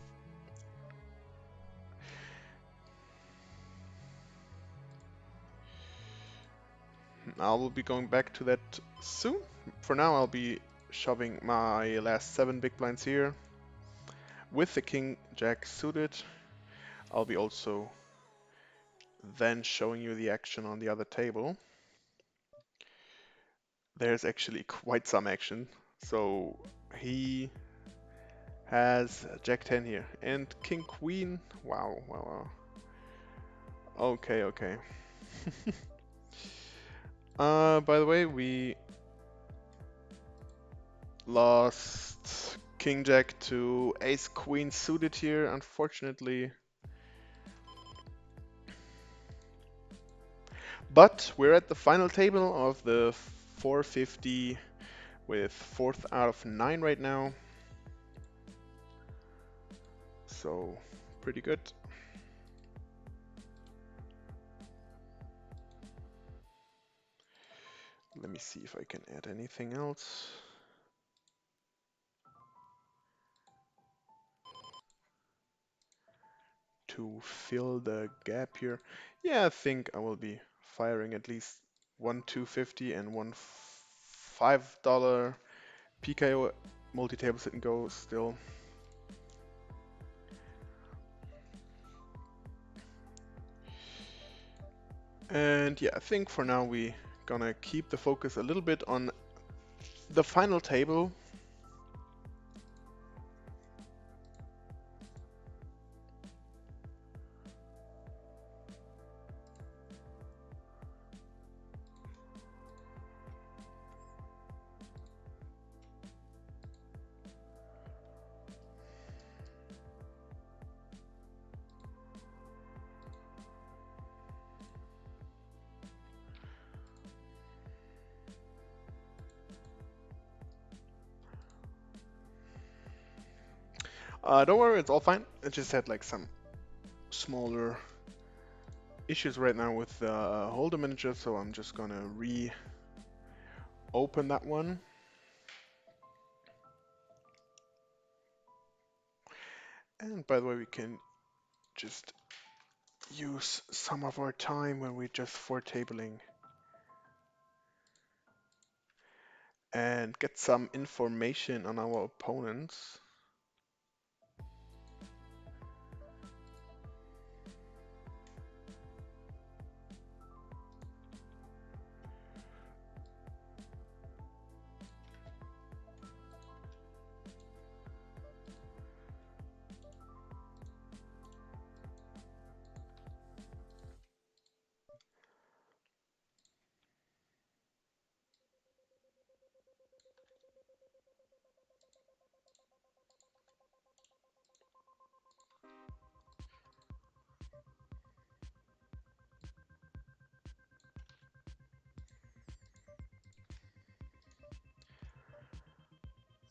I will be going back to that soon. For now, I'll be shoving my last 7 big blinds here. With the king jack suited, I'll be also then showing you the action on the other table. There's actually quite some action. So he has jack 10 here and king queen. Wow, wow, wow. Okay, okay. By the way, we lost king jack to ace queen suited here, unfortunately. But we're at the final table of the 450 with 4th out of 9 right now. So, pretty good. Let me see if I can add anything else. To fill the gap here. Yeah, I think I will be firing at least one 250 and one $5 PKO multi-table sit and go still. And yeah, I think for now we gonna keep the focus a little bit on the final table. Don't worry, it's all fine. I just had like some smaller issues right now with the holder manager, so I'm just gonna reopen that one. And by the way, we can just use some of our time when we're just for tabling and get some information on our opponents.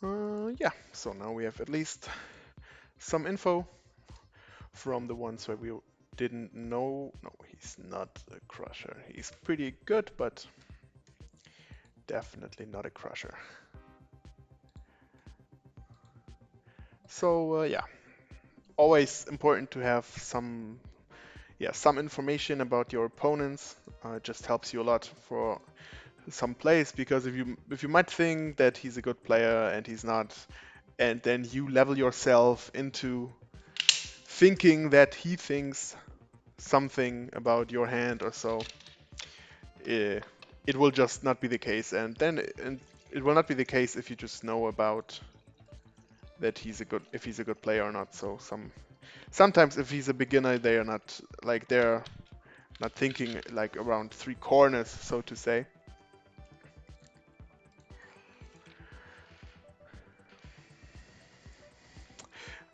Yeah, so now we have at least some info from the ones where we didn't know. No, he's not a crusher. He's pretty good, but definitely not a crusher. So yeah, always important to have some information about your opponents. It just helps you a lot for some plays, because if you might think that he's a good player and he's not, and then you level yourself into thinking that he thinks something about your hand or so, eh, it will just not be the case. And it will not be the case if you just know about that if he's a good player or not. So sometimes if he's a beginner, they're not thinking like around three corners, so to say.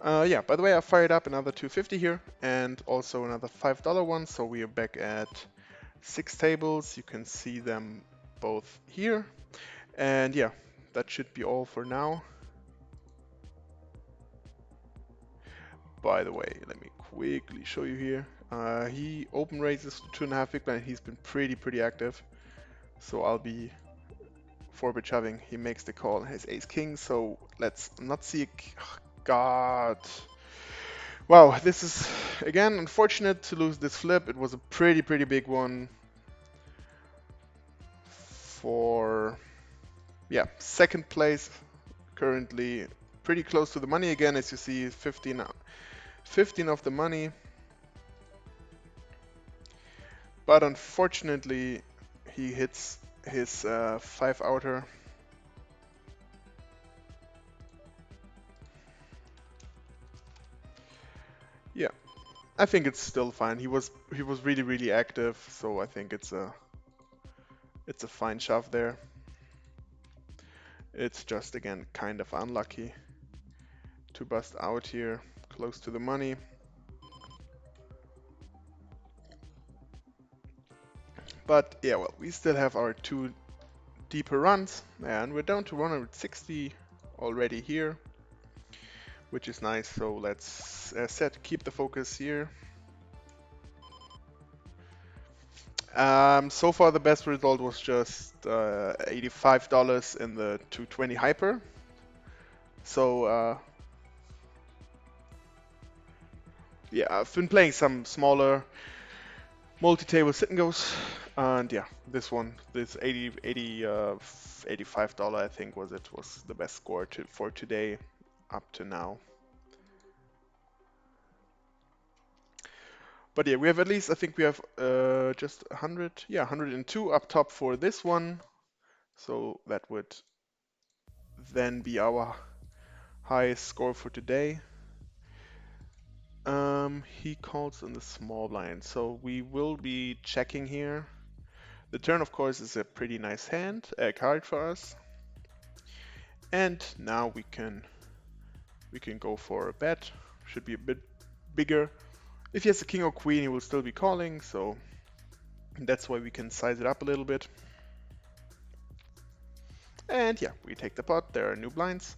Yeah, by the way, I fired up another 250 here and also another $5 one, so we are back at 6 tables. You can see them both here. And yeah, that should be all for now. By the way, let me quickly show you here. He open raises to 2.5 big blind. He's been pretty active. So I'll be 4-bit shoving. He makes the call. Has ace king. So let's not see a God. Wow, this is again unfortunate to lose this flip. It was a pretty big one for second place. Currently pretty close to the money again, as you see, 15 of the money. But unfortunately, he hits his 5-outer. Yeah, I think it's still fine. He was really active, so I think it's a fine shove there. It's just again kind of unlucky to bust out here close to the money. But yeah, well, we still have our two deeper runs, and we're down to 160 already here, which is nice. So let's, as said, keep the focus here. So far the best result was just $85 in the 220 hyper. So yeah, I've been playing some smaller multi-table sit and goes, and yeah, this 85 I think was the best score for today up to now. But yeah, we have at least, I think we have just 102 up top for this one. So that would then be our highest score for today. He calls on the small blind, so we will be checking here. The turn, of course, is a pretty nice card for us. And now we can go for a bet. Should be a bit bigger. If he has a king or queen, he will still be calling, so that's why we can size it up a little bit. And yeah, we take the pot. There are new blinds.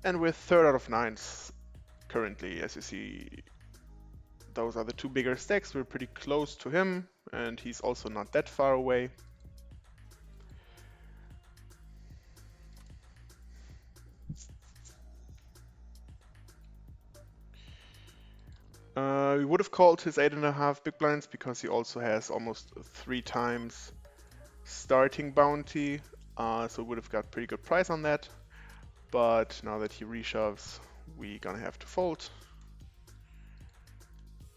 And with third out of nines currently, as you see, those are the two bigger stacks. We're pretty close to him, and he's also not that far away. We would have called his 8.5 big blinds because he also has almost 3 times starting bounty, so we would have got pretty good price on that. But now that he reshoves, we gonna have to fold.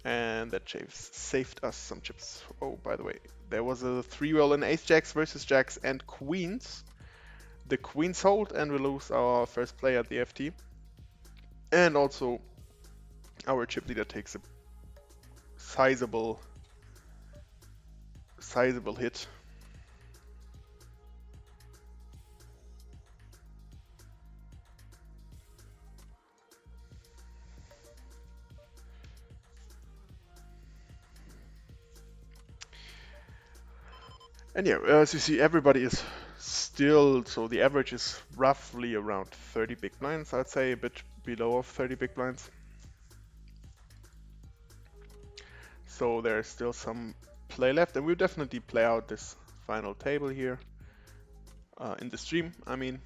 And that saved us some chips. Oh, by the way, there was a 3-roll in ace jacks versus jacks and queens. The queens hold and we lose our first play at the FT. And also our chip leader takes a sizable hit. And yeah, as you see, everybody is still, so the average is roughly around 30 big blinds, I'd say a bit below of 30 big blinds. So there's still some play left, and we'll definitely play out this final table here in the stream, I mean.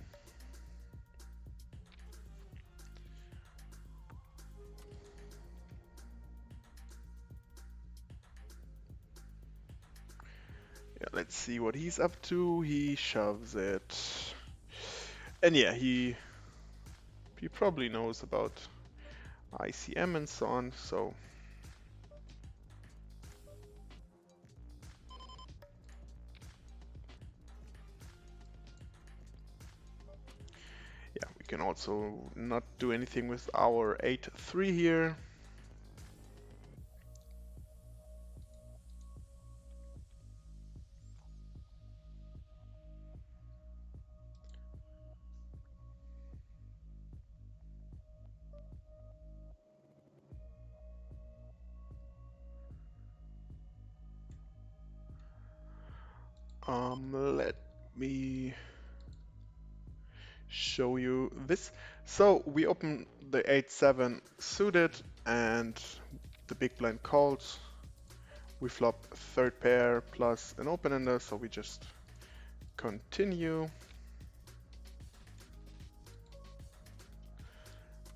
Yeah, let's see what he's up to. He shoves it. And yeah, he probably knows about ICM and so on, so yeah, we can also not do anything with our 8-3 here. Let me show you this. So we open the 8-7 suited and the big blind calls. We flop third pair plus an open-ender, so we just continue.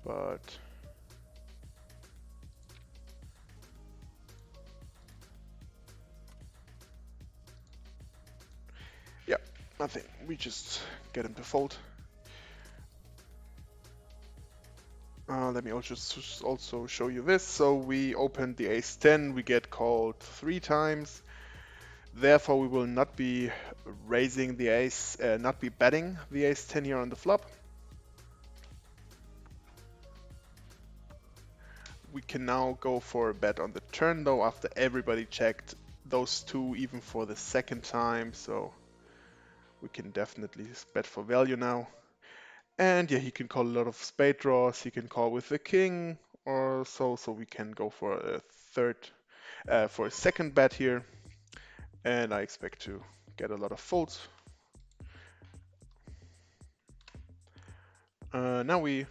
But yeah, nothing. We just get him to fold. Let me also show you this. So we opened the ace-10, we get called 3 times. Therefore, we will not be raising the ace, not be betting the ace-10 here on the flop. We can now go for a bet on the turn though, after everybody checked those two even for the second time. So we can definitely bet for value now. And yeah, he can call a lot of spade draws. He can call with the king or so. So we can go for a for a second bet here. And I expect to get a lot of folds. Now we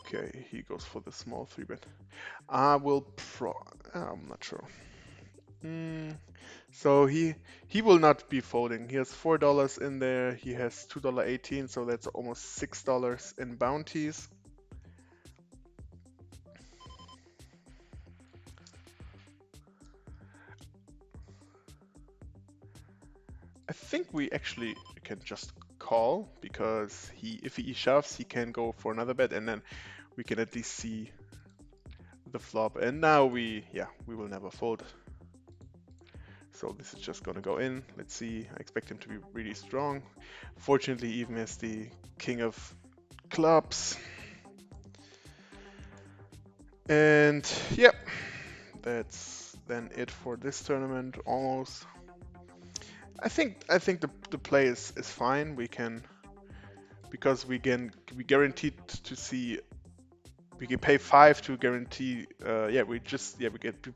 okay. He goes for the small 3-bet. I'm not sure. So he will not be folding. He has $4 in there. He has $2.18, so that's almost $6 in bounties. I think we actually can just call because if he shoves, he can go for another bet, and then we can at least see the flop. And now we will never fold. So this is just gonna go in. Let's see. I expect him to be really strong. Fortunately, he even has the king of clubs. And yeah, that's then it for this tournament almost. I think the play is fine. We can because we guaranteed to see we can pay 5 to guarantee we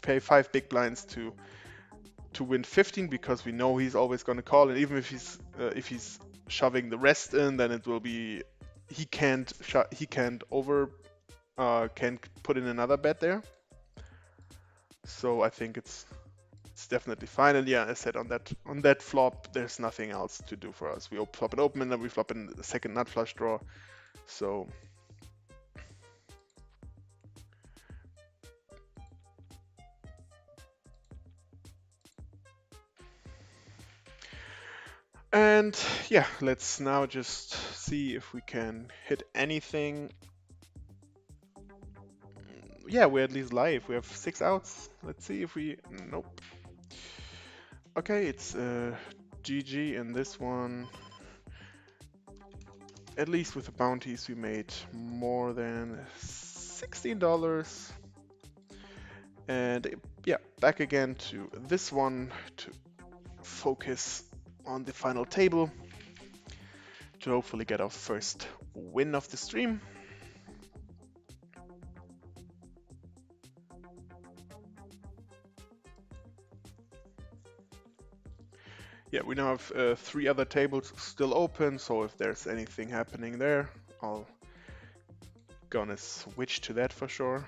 pay 5 big blinds to win 15 because we know he's always going to call, and even if he's shoving the rest in, then it will be he can't put in another bet there. So I think it's definitely fine. And yeah, as I said, on that flop, there's nothing else to do for us. We flop an open and then we flop in the second nut flush draw. So and yeah, let's now just see if we can hit anything. Yeah, we're at least live. We have 6 outs. Let's see if we... Nope. Okay, it's GG in this one. At least with the bounties, we made more than $16. And yeah, back again to this one to focus on the final table to hopefully get our first win of the stream. Yeah, we now have 3 other tables still open, so if there's anything happening there, I'll gonna switch to that for sure.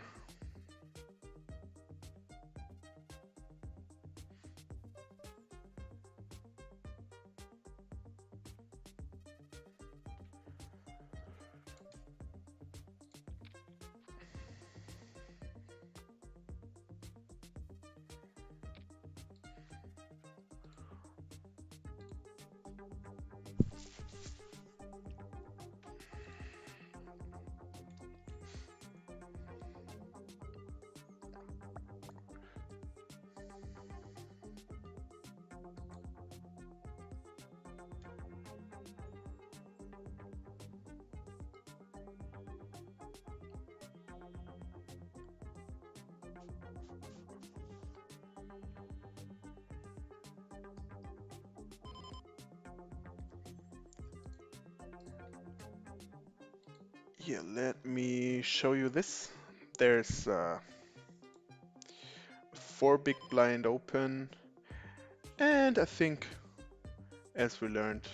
Yeah, let me show you this. There's 4 big blind open, and I think, as we learned,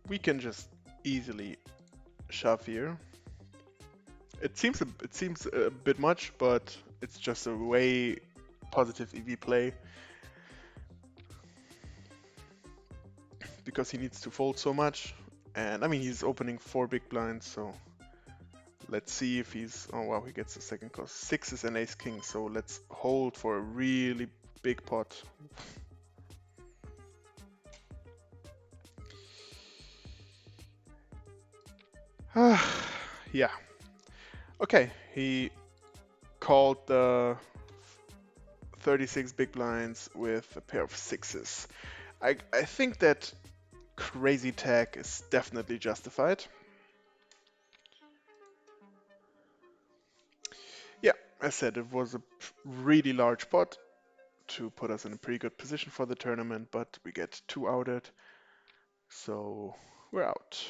we can just easily shove here. It seems a bit much, but it's just a way positive EV play because he needs to fold so much. And I mean, he's opening 4 big blinds, so let's see if he's. Oh wow, he gets the second call. 6 is an ace king, so let's hold for a really big pot. Yeah. Okay, he called the 36 big blinds with a pair of 6s. I think that crazy tag is definitely justified. Yeah, as said, it was a really large pot to put us in a pretty good position for the tournament, but we get 2 outed, so we're out.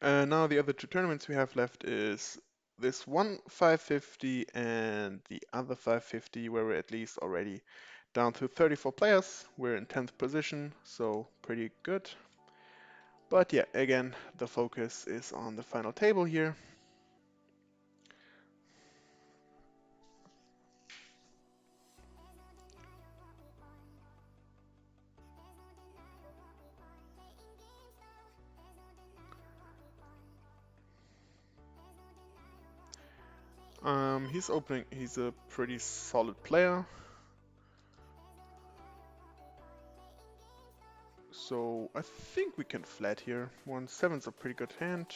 Now the other 2 tournaments we have left is this one 550 and the other 550, where we're at least already down to 34 players. We're in 10th position, so pretty good. But yeah, again, the focus is on the final table here. He's a pretty solid player. So I think we can flat here. 1-7's a pretty good hand.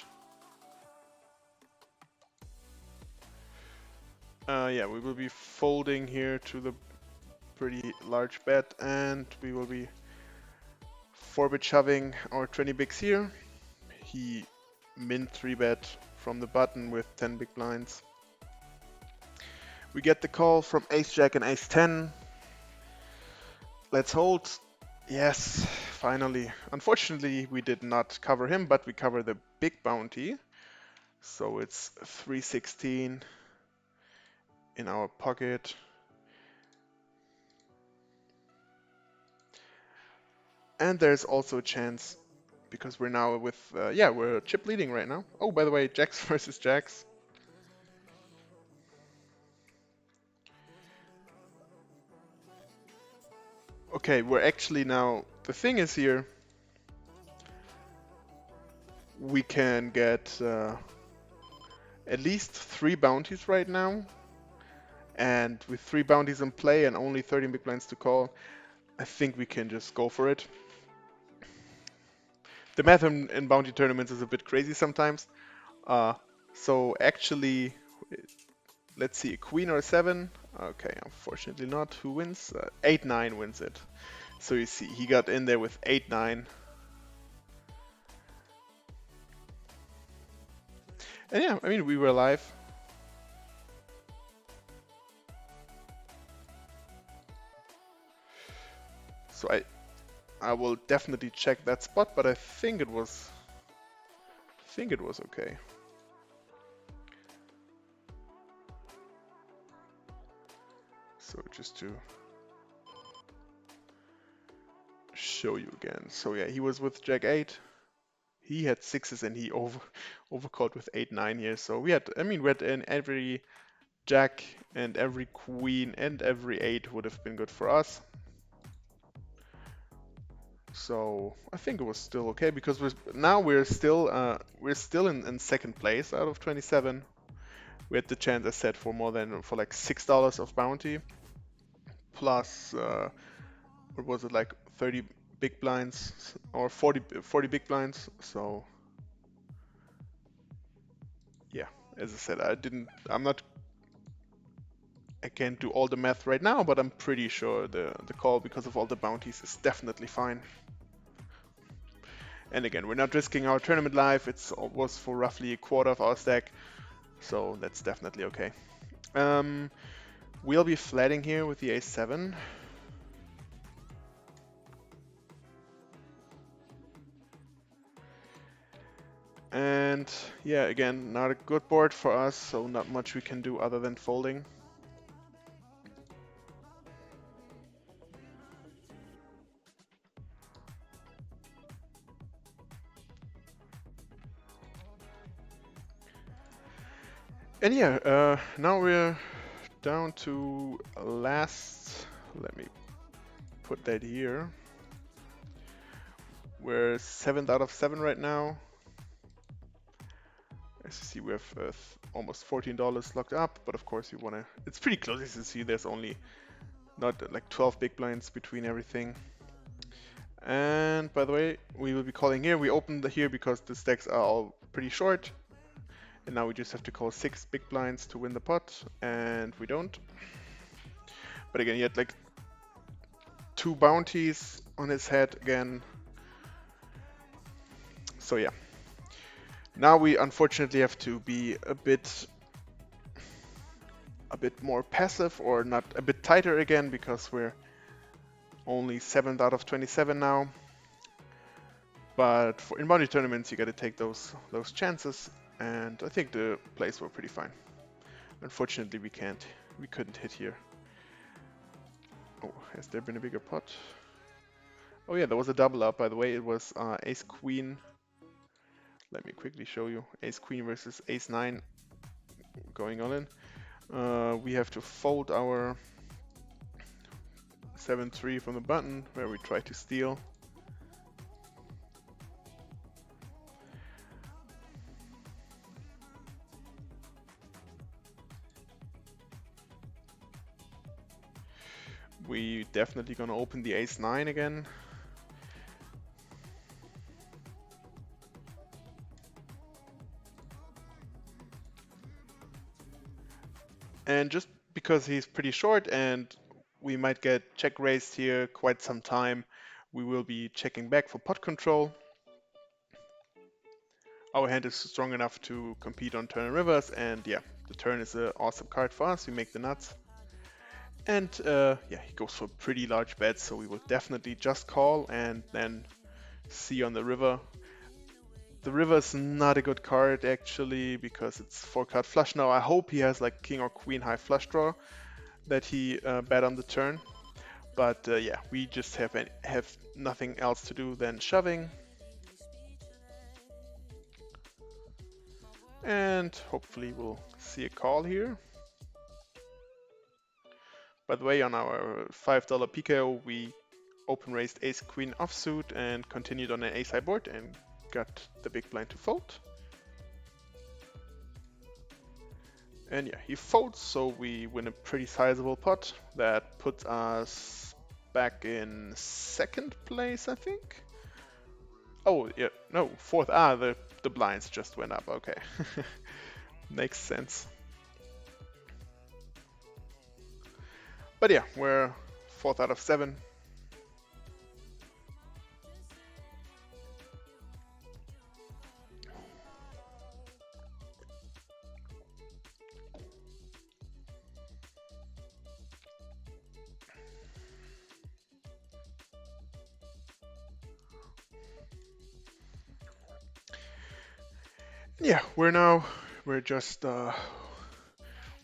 Yeah, we will be folding here to the pretty large bet, and we will be 4-bit shoving our 20 bigs here. He min 3-bet from the button with 10 big blinds. We get the call from ace-jack and ace-10. Let's hold. Yes, finally. Unfortunately, we did not cover him, but we cover the big bounty. So it's 316 in our pocket. And there's also a chance, because we're now with, yeah, we're chip leading right now. Oh, by the way, jacks versus jacks. Okay, we're actually now, the thing is here, we can get at least 3 bounties right now. And with 3 bounties in play and only 13 big blinds to call, I think we can just go for it. The math in bounty tournaments is a bit crazy sometimes. So actually, let's see, a queen or a 7? Okay, unfortunately not. Who wins? 8-9 wins it. So you see, he got in there with 8-9. And yeah, I mean, we were alive. So I will definitely check that spot, but I think it was okay. So just to show you again. So yeah, he was with Jack 8. He had sixes and he overcalled with 8-9 here. So we had, I mean, we had in every Jack and every Queen and every 8 would have been good for us. So I think it was still okay because we're still in second place out of 27. We had the chance, I said, for like $6 of bounty, plus what was it, like 30 big blinds or 40 big blinds. So yeah, as I said, I can't do all the math right now, but I'm pretty sure the call because of all the bounties is definitely fine. And again, we're not risking our tournament life. It was for roughly a quarter of our stack, so that's definitely okay. We'll be flatting here with the ace-7. And yeah, again, not a good board for us, so not much we can do other than folding. And yeah, now we're down to last, let me put that here. We're 7th out of 7 right now. As you see, we have almost $14 locked up, but of course you wanna, it's pretty close. As you see, there's only not like 12 big blinds between everything. And by the way, we will be calling here. We opened here because the stacks are all pretty short. And now we just have to call 6 big blinds to win the pot, and we don't. But again, he had like 2 bounties on his head again. So yeah. Now we unfortunately have to be a bit more passive, or not, a bit tighter again, because we're only 7th out of 27 now. But in bounty tournaments, you got to take those chances, and I think the plays were pretty fine. Unfortunately, we couldn't hit here. Oh, has there been a bigger pot? Oh yeah, there was a double up, by the way. It was ace queen. Let me quickly show you. Ace queen versus ace 9 going all in. We have to fold our 7-3 from the button where we try to steal. We definitely gonna open the ace 9 again. And just because he's pretty short and we might get check raised here quite some time, we will be checking back for pot control. Our hand is strong enough to compete on turn and rivers, and yeah, the turn is an awesome card for us. We make the nuts. And yeah, he goes for pretty large bets, so we will definitely just call and then see on the river. The river is not a good card actually, because it's 4-card flush now. I hope he has like king or queen high flush draw that he bet on the turn. But yeah, we just have nothing else to do than shoving. And hopefully we'll see a call here. By the way, on our $5 PKO, we open raised ace queen offsuit and continued on an ace high board and got the big blind to fold. And yeah, he folds, so we win a pretty sizable pot. That puts us back in 2nd place, I think. Oh yeah, no, 4th. Ah, the blinds just went up. Okay, makes sense. But yeah, we're 4th out of 7. Yeah, we're just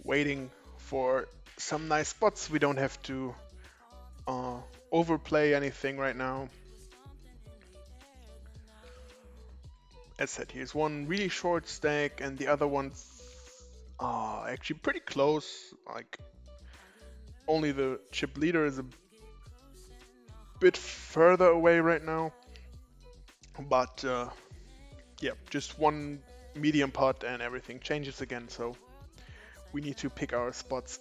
waiting for some nice spots. We don't have to uh, overplay anything right now. As said, here's one really short stack, and the other one's actually pretty close. Like only the chip leader is a bit further away right now, but yeah, just one medium pot and everything changes again. So we need to pick our spots.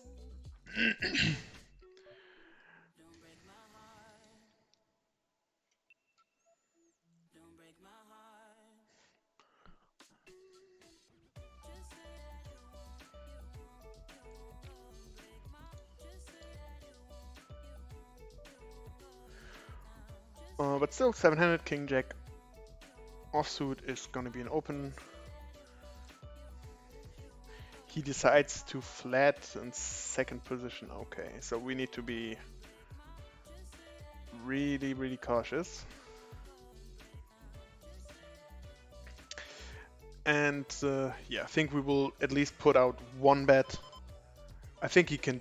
But still, 700 King Jack offsuit is gonna be an open. He decides to flat in second position. Okay, so we need to be really, really cautious. And yeah, I think we will at least put out one bet. I think he can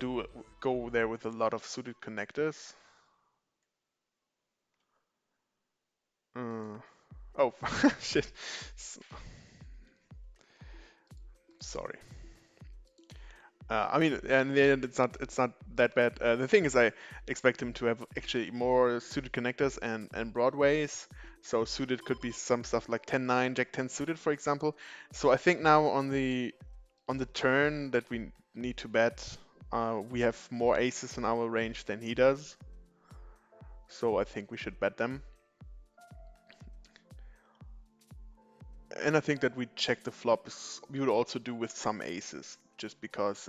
go there with a lot of suited connectors. Oh shit! Sorry. I mean, and then it's not that bad. The thing is, I expect him to have actually more suited connectors and broadways. So suited could be some stuff like 10-9, Jack 10 suited, for example. So I think now on the turn that we need to bet, we have more aces in our range than he does. So I think we should bet them. And I think that we check the flops. We would also do with some aces, just because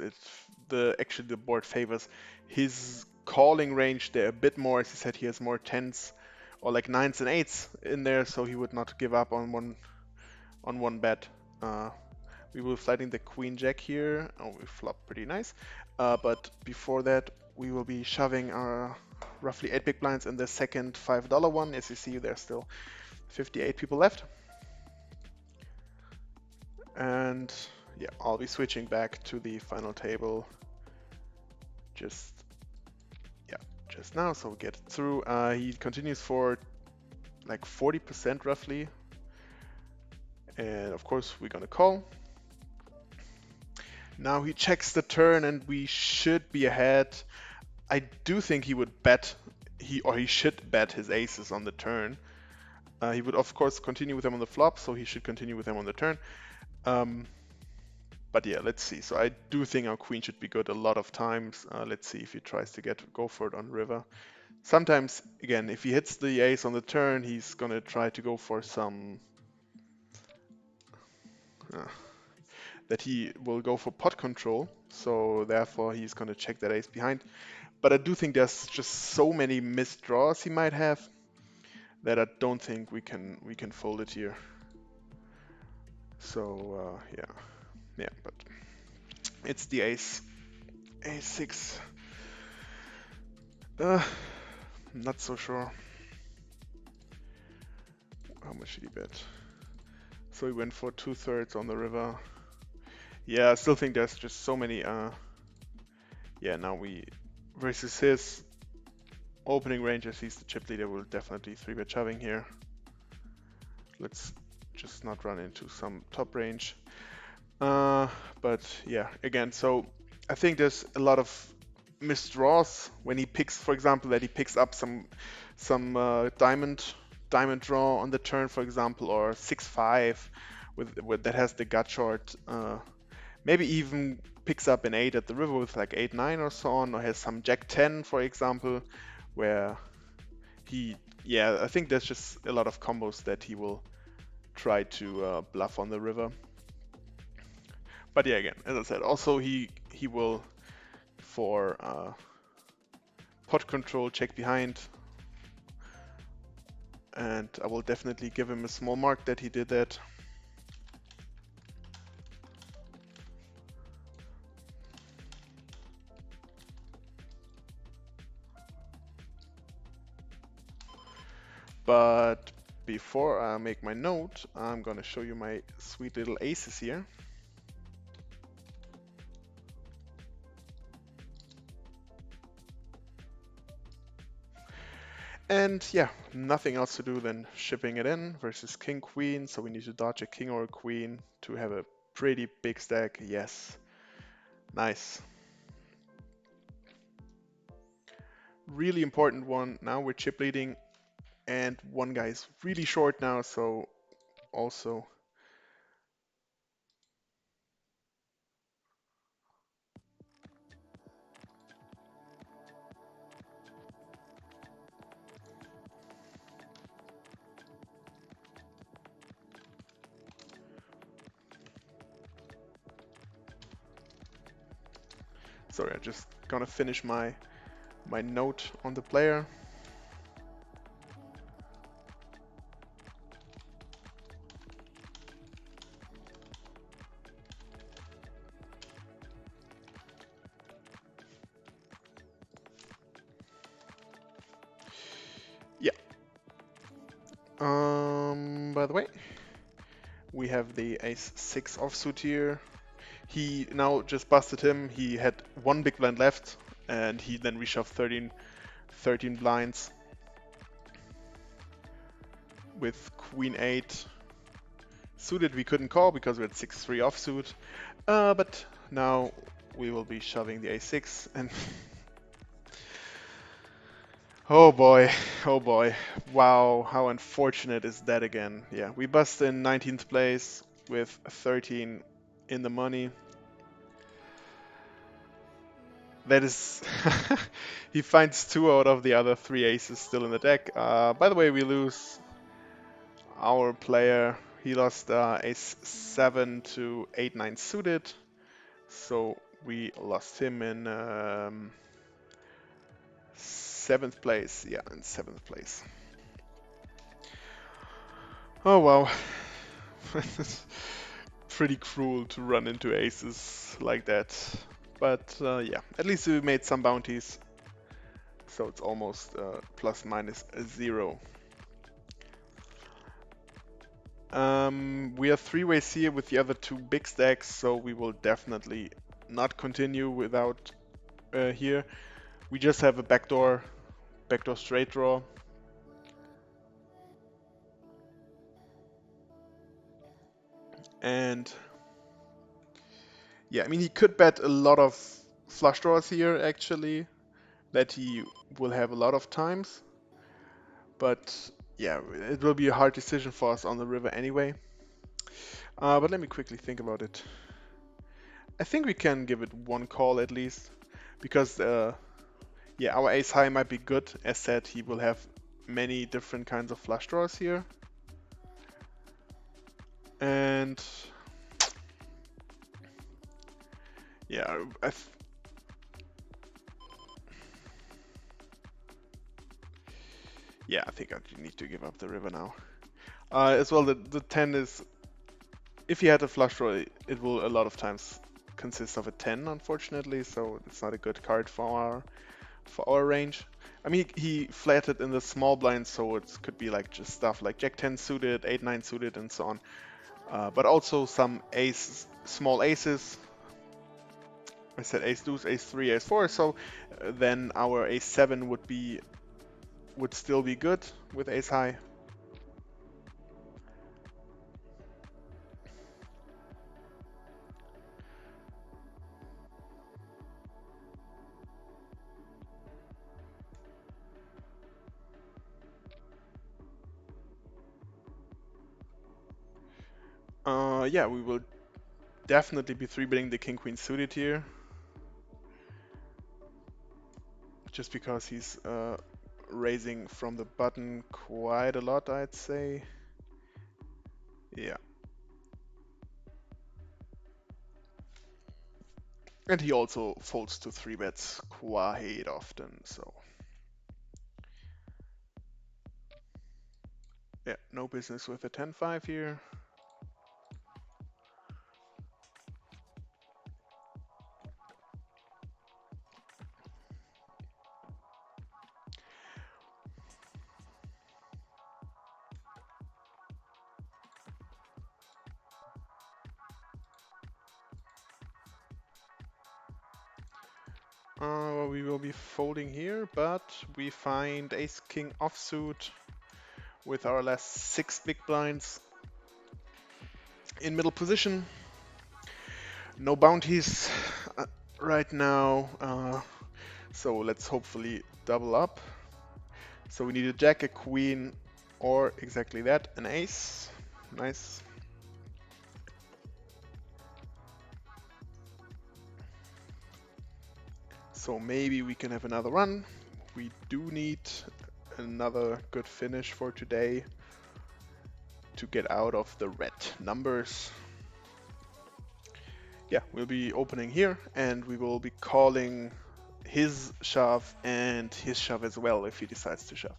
actually the board favors his calling range there a bit more. As he said, he has more tens or like nines and eights in there, so he would not give up on one bet. We will flatting the queen jack here. Oh, we flop pretty nice. But before that, we will be shoving our roughly 8 big blinds in the second $5 one. As you see, there's still 58 people left. And yeah, I'll be switching back to the final table just now, so we get it through. He continues for like 40% roughly. And of course, we're gonna call. Now he checks the turn and we should be ahead. I do think he would bet, he should bet his aces on the turn. He would of course continue with them on the flop, so he should continue with them on the turn. But yeah, let's see. So I do think our queen should be good a lot of times. Let's see if he tries to go for it on river. Sometimes, again, if he hits the ace on the turn, he's gonna try to go for some... that he will go for pot control. So therefore, he's gonna check that ace behind. But I do think there's just so many missed draws he might have that I don't think we can fold it here. So yeah, but it's the ace. A6. Not so sure. How much did he bet? So he went for 2/3 on the river. Yeah, I still think there's just so many. Yeah, now we versus his opening range as he's the chip leader, will definitely 3-bet shoving here. Let's just not run into some top range. But yeah, again, so I think there's a lot of missed draws when he picks, for example, that he picks up some diamond draw on the turn, for example, or 6-5 with that has the gut short. Maybe even picks up an 8 at the river with like 8-9 or so on, or has some Jack 10, for example, where I think there's just a lot of combos that he will try to bluff on the river. But yeah, again, as I said, also he will for pot control check behind, and I will definitely give him a small mark that he did that. But before I make my note, I'm gonna show you my sweet little aces here. And yeah, nothing else to do than shipping it in versus king queen. So we need to dodge a king or a queen to have a pretty big stack. Yes, nice. Really important one. Now we're chip leading, and one guy is really short now. So also, sorry, I just gonna finish my note on the player. Yeah. By the way, we have the ace-6 offsuit here. He now just busted him. He had one big blind left, and he then reshoved 13 blinds with queen 8 suited. We couldn't call because we had 6-3 offsuit. But now we will be shoving the a6, and oh boy, oh boy. Wow, how unfortunate is that again. Yeah, we bust in 19th place with 13 in the money. That is... he finds 2 out of the other 3 aces still in the deck. By the way, we lose our player. He lost ace-7 to 8-9 suited. So we lost him in 7th place. Yeah, in 7th place. Oh wow. Pretty cruel to run into aces like that. But yeah, at least we made some bounties. So it's almost plus minus 0. We are 3 ways here with the other 2 big stacks, so we will definitely not continue without here. We just have a backdoor straight draw. And yeah, I mean, he could bet a lot of flush draws here, actually, that he will have a lot of times. But yeah, it will be a hard decision for us on the river anyway. But let me quickly think about it. I think we can give it one call at least, because yeah, our ace high might be good. As said, he will have many different kinds of flush draws here. And yeah, yeah, I think I need to give up the river now. As well, the 10 is, if he had a flush draw, it will a lot of times consist of a 10, unfortunately, so it's not a good card for our range. I mean, he flatted in the small blind, so it could be like just stuff like Jack 10 suited, 8-9 suited, and so on. But also some small aces. I said ace deuce, ace 3, ace 4, so then our ace 7 would still be good with ace high. Yeah, we will definitely be 3-betting the king queen suited here, just because he's raising from the button quite a lot, I'd say. Yeah. And he also folds to 3-bets quite often, so yeah, no business with a 10-5 here. We will be folding here, but we find ace-king offsuit with our last 6 big blinds in middle position. No bounties right now, so let's hopefully double up. So we need a jack, a queen, or exactly that, an ace. Nice. So maybe we can have another run. We do need another good finish for today to get out of the red numbers. Yeah, we'll be opening here and we will be calling his shove and his shove as well if he decides to shove.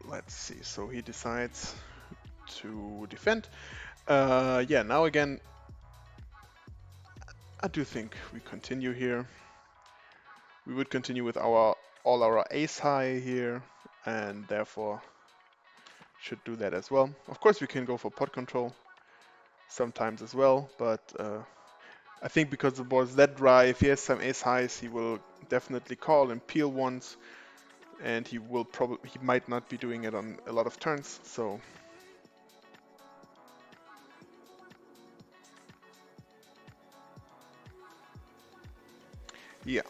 Let's see, so he decides to defend. Yeah, now again, I do think we continue here. We would continue with all our ace high here, and therefore should do that as well. Of course, we can go for pot control sometimes as well, but I think because the board is that dry, if he has some ace highs, he will definitely call and peel once, and he might not be doing it on a lot of turns. So yeah.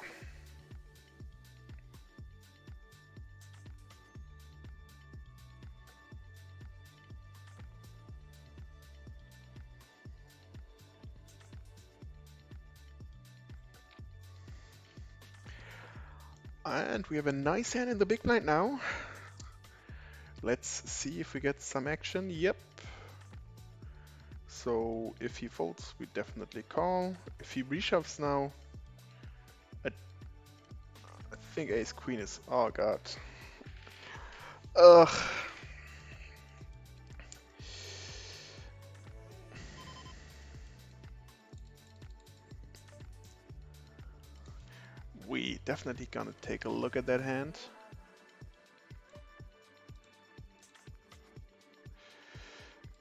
And we have a nice hand in the big blind now. Let's see if we get some action. Yep. So if he folds, we definitely call. If he reshoves now, I think ace queen is... Oh god. Ugh. We definitely gonna take a look at that hand.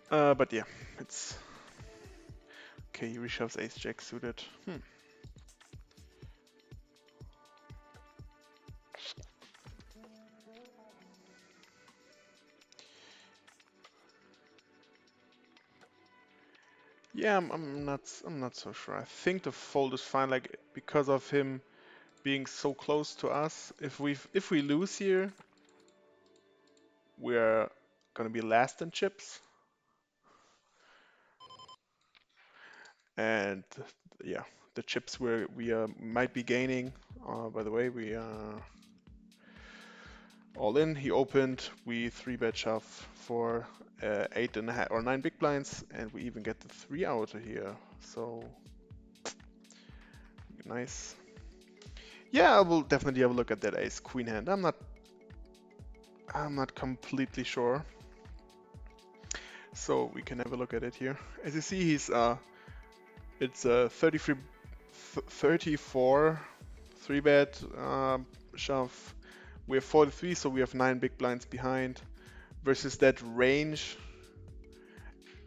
But yeah, it's... Okay, he reshoves ace-jack suited. Yeah, I'm not so sure. I think the fold is fine, like because of him being so close to us. If we lose here, we're gonna be last in chips. And yeah, the chips we might be gaining. By the way, we all in. He opened. We 3-bet shove for 8.5 or 9 big blinds, and we even get the 3 out of here. So nice. Yeah, I will definitely have a look at that ace queen hand. I'm not completely sure. So we can have a look at it here. As you see, it's a 34 3-bet shove. We have 43, so we have 9 big blinds behind. Versus that range,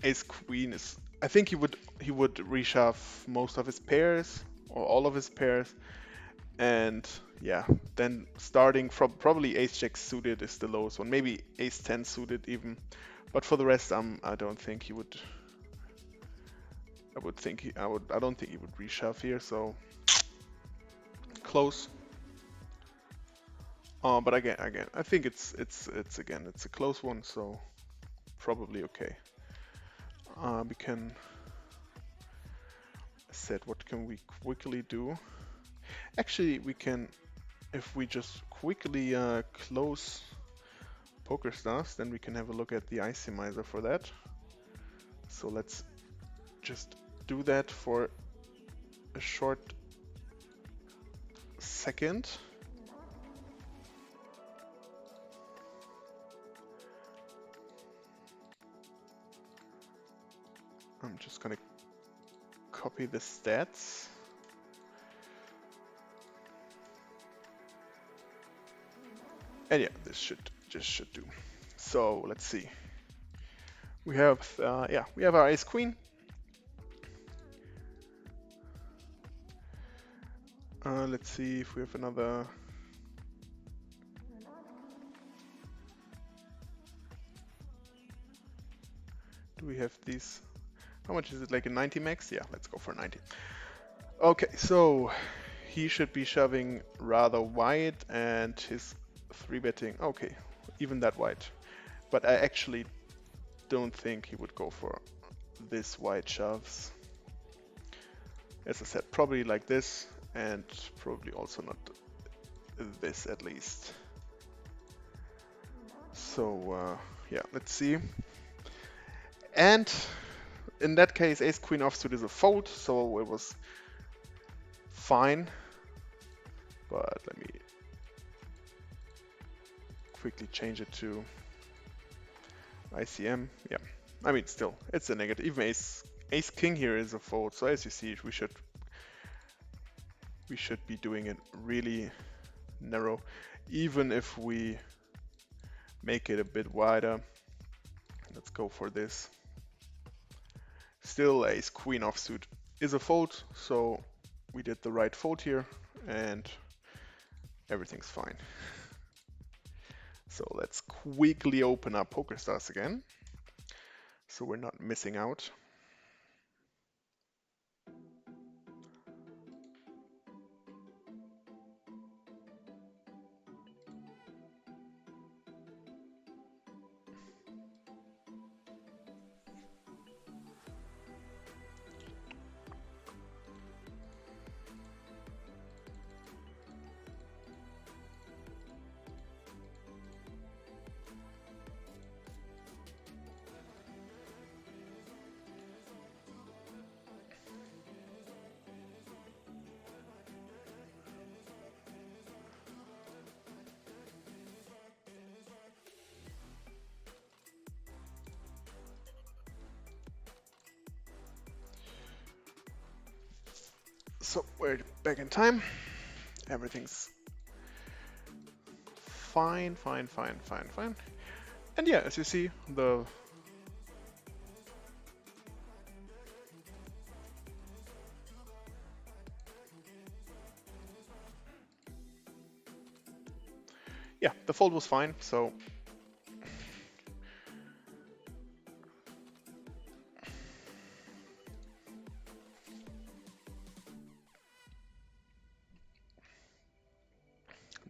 ace queen is... I think he would reshove most of his pairs or all of his pairs, and yeah, then starting from probably ace jack suited is the lowest one, maybe ace 10 suited even, but for the rest, I don't think he would. I don't think he would reshove here, so close. But again, I think it's a close one, so probably okay. We can set what can we quickly do. Actually, we can, if we just quickly close PokerStars, then we can have a look at the Icemizer for that. So let's just do that for a short second. I'm just gonna copy the stats. And yeah, this should do. So let's see. We have yeah, we have our ace queen. Let's see if we have another. Do we have these? How much is it? Like a 90 max? Yeah, let's go for 90. Okay, so he should be shoving rather wide, and his 3-betting. Okay, even that wide. But I actually don't think he would go for this wide shoves. As I said, probably like this, and probably also not this at least. So yeah, let's see. And in that case, ace queen offsuit is a fold, so it was fine. But let me quickly change it to ICM. Yeah, I mean still, it's a negative. Even ace king here is a fold. So as you see, we should be doing it really narrow, even if we make it a bit wider. Let's go for this. Still, ace queen offsuit is a fold, so we did the right fold here, and everything's fine. So let's quickly open up PokerStars again, so we're not missing out. So we're back in time. Everything's fine. And yeah, as you see, the fold was fine. So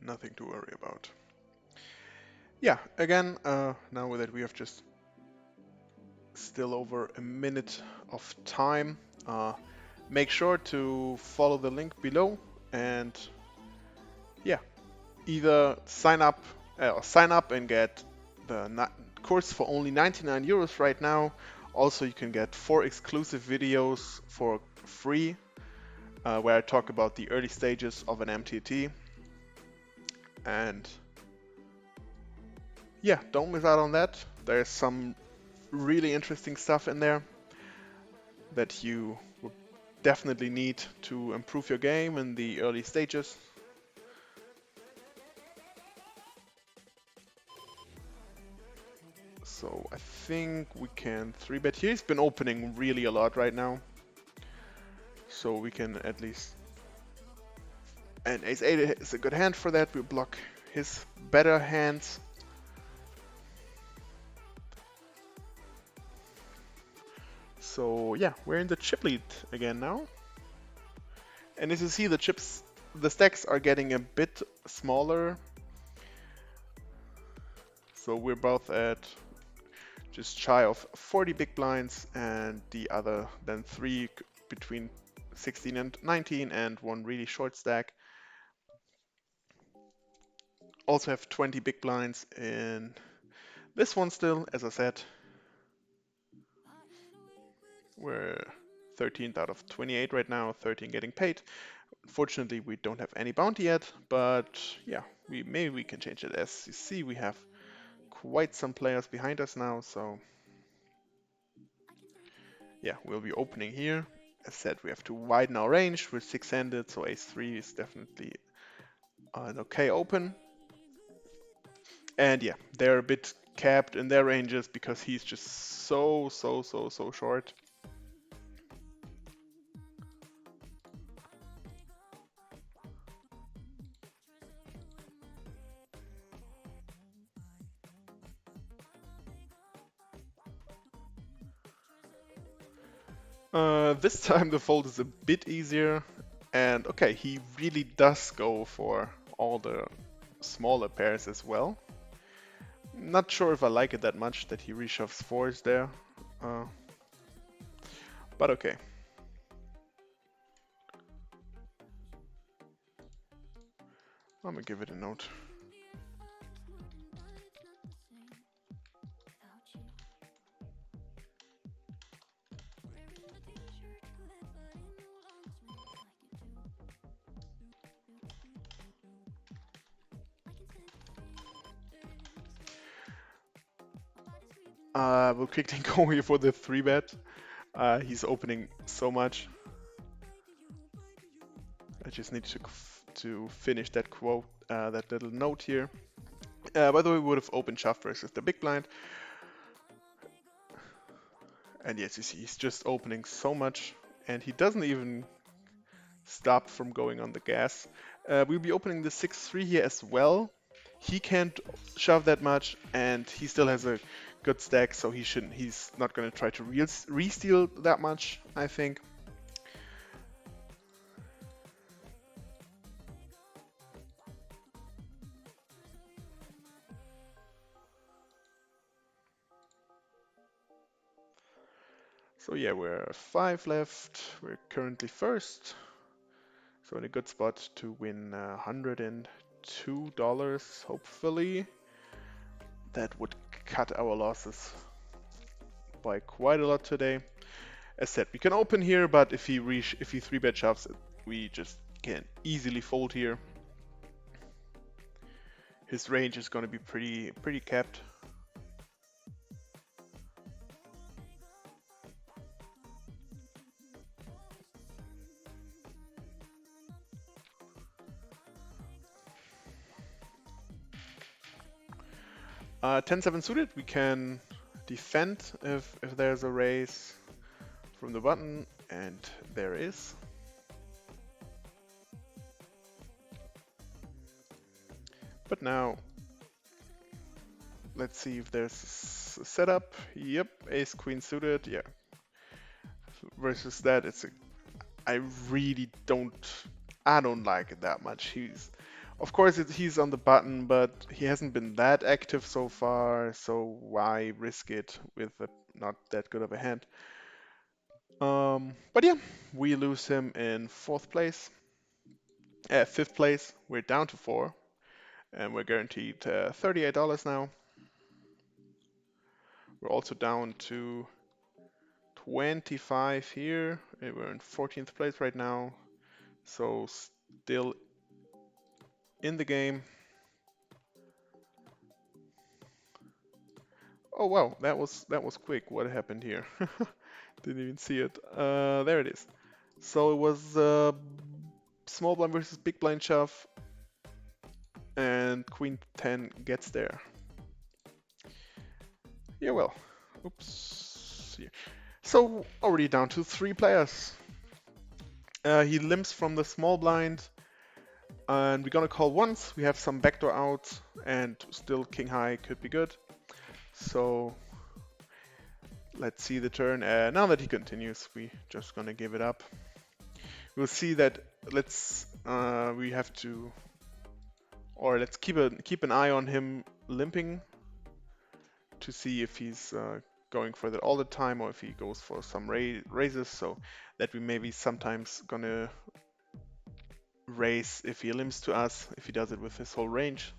nothing to worry about. Yeah, again, now that we have just still over a minute of time, make sure to follow the link below, and yeah, either sign up and get the course for only 99 euros right now. Also, you can get 4 exclusive videos for free, where I talk about the early stages of an MTT. And yeah, don't miss out on that. There's some really interesting stuff in there that you would definitely need to improve your game in the early stages. So I think we can 3-bet here. He's been opening really a lot right now, so we can at least. And ace 8 is a good hand for that. We block his better hands. So yeah, we're in the chip lead again now. And as you see, the stacks are getting a bit smaller. So we're both at just shy of 40 big blinds, and the other then 3 between 16 and 19, and 1 really short stack. Also have 20 big blinds in this one still, as I said. We're 13th out of 28 right now, 13 getting paid. Unfortunately, we don't have any bounty yet, but yeah, maybe we can change it. As you see, we have quite some players behind us now, so yeah, we'll be opening here. As said, we have to widen our range. We're 6-handed, so ace 3 is definitely an okay open. And yeah, they're a bit capped in their ranges because he's just so short. This time the fold is a bit easier, and okay, he really does go for all the smaller pairs as well. Not sure if I like it that much that he reshoves fours there, uh, but okay. I'm gonna give it a note. We'll quickly go here for the 3-bet. He's opening so much. I just need to finish that quote, that little note here. By the way, we would have opened shove versus the big blind. And yes, you see, he's just opening so much, and he doesn't even stop from going on the gas. We'll be opening the 6-3 here as well. He can't shove that much, and he still has a good stack, so he's not going to try to re-steal that much, I think. So yeah, we're 5 left. We're currently first. So in a good spot to win $102, hopefully. That would cut our losses by quite a lot today. As said, we can open here, but if he 3-bet shoves, we just can easily fold here. His range is going to be pretty capped. Uh, 10-7 suited, we can defend if there's a raise from the button, and there is. But now, let's see if there's a setup. Yep, ace queen suited, yeah. Versus that, I really I don't like it that much. Of course, he's on the button, but he hasn't been that active so far, so why risk it with not that good of a hand? But yeah, we lose him in fifth place. We're down to 4, and we're guaranteed $38 now. We're also down to 25 here. We're in 14th place right now, so still in the game. Oh wow, that was quick. What happened here? Didn't even see it. There it is. So it was small blind versus big blind shove, and queen 10 gets there. Yeah, well, oops. Yeah. So already down to 3 players. He limps from the small blind, and we're gonna call once. We have some backdoor outs, and still king high could be good. So let's see the turn. Now that he continues, we just gonna give it up. We'll see that. We have to, or let's keep an eye on him limping to see if he's going for that all the time or if he goes for some raises. So that we maybe sometimes gonna raise if he limps to us, if he does it with his whole range.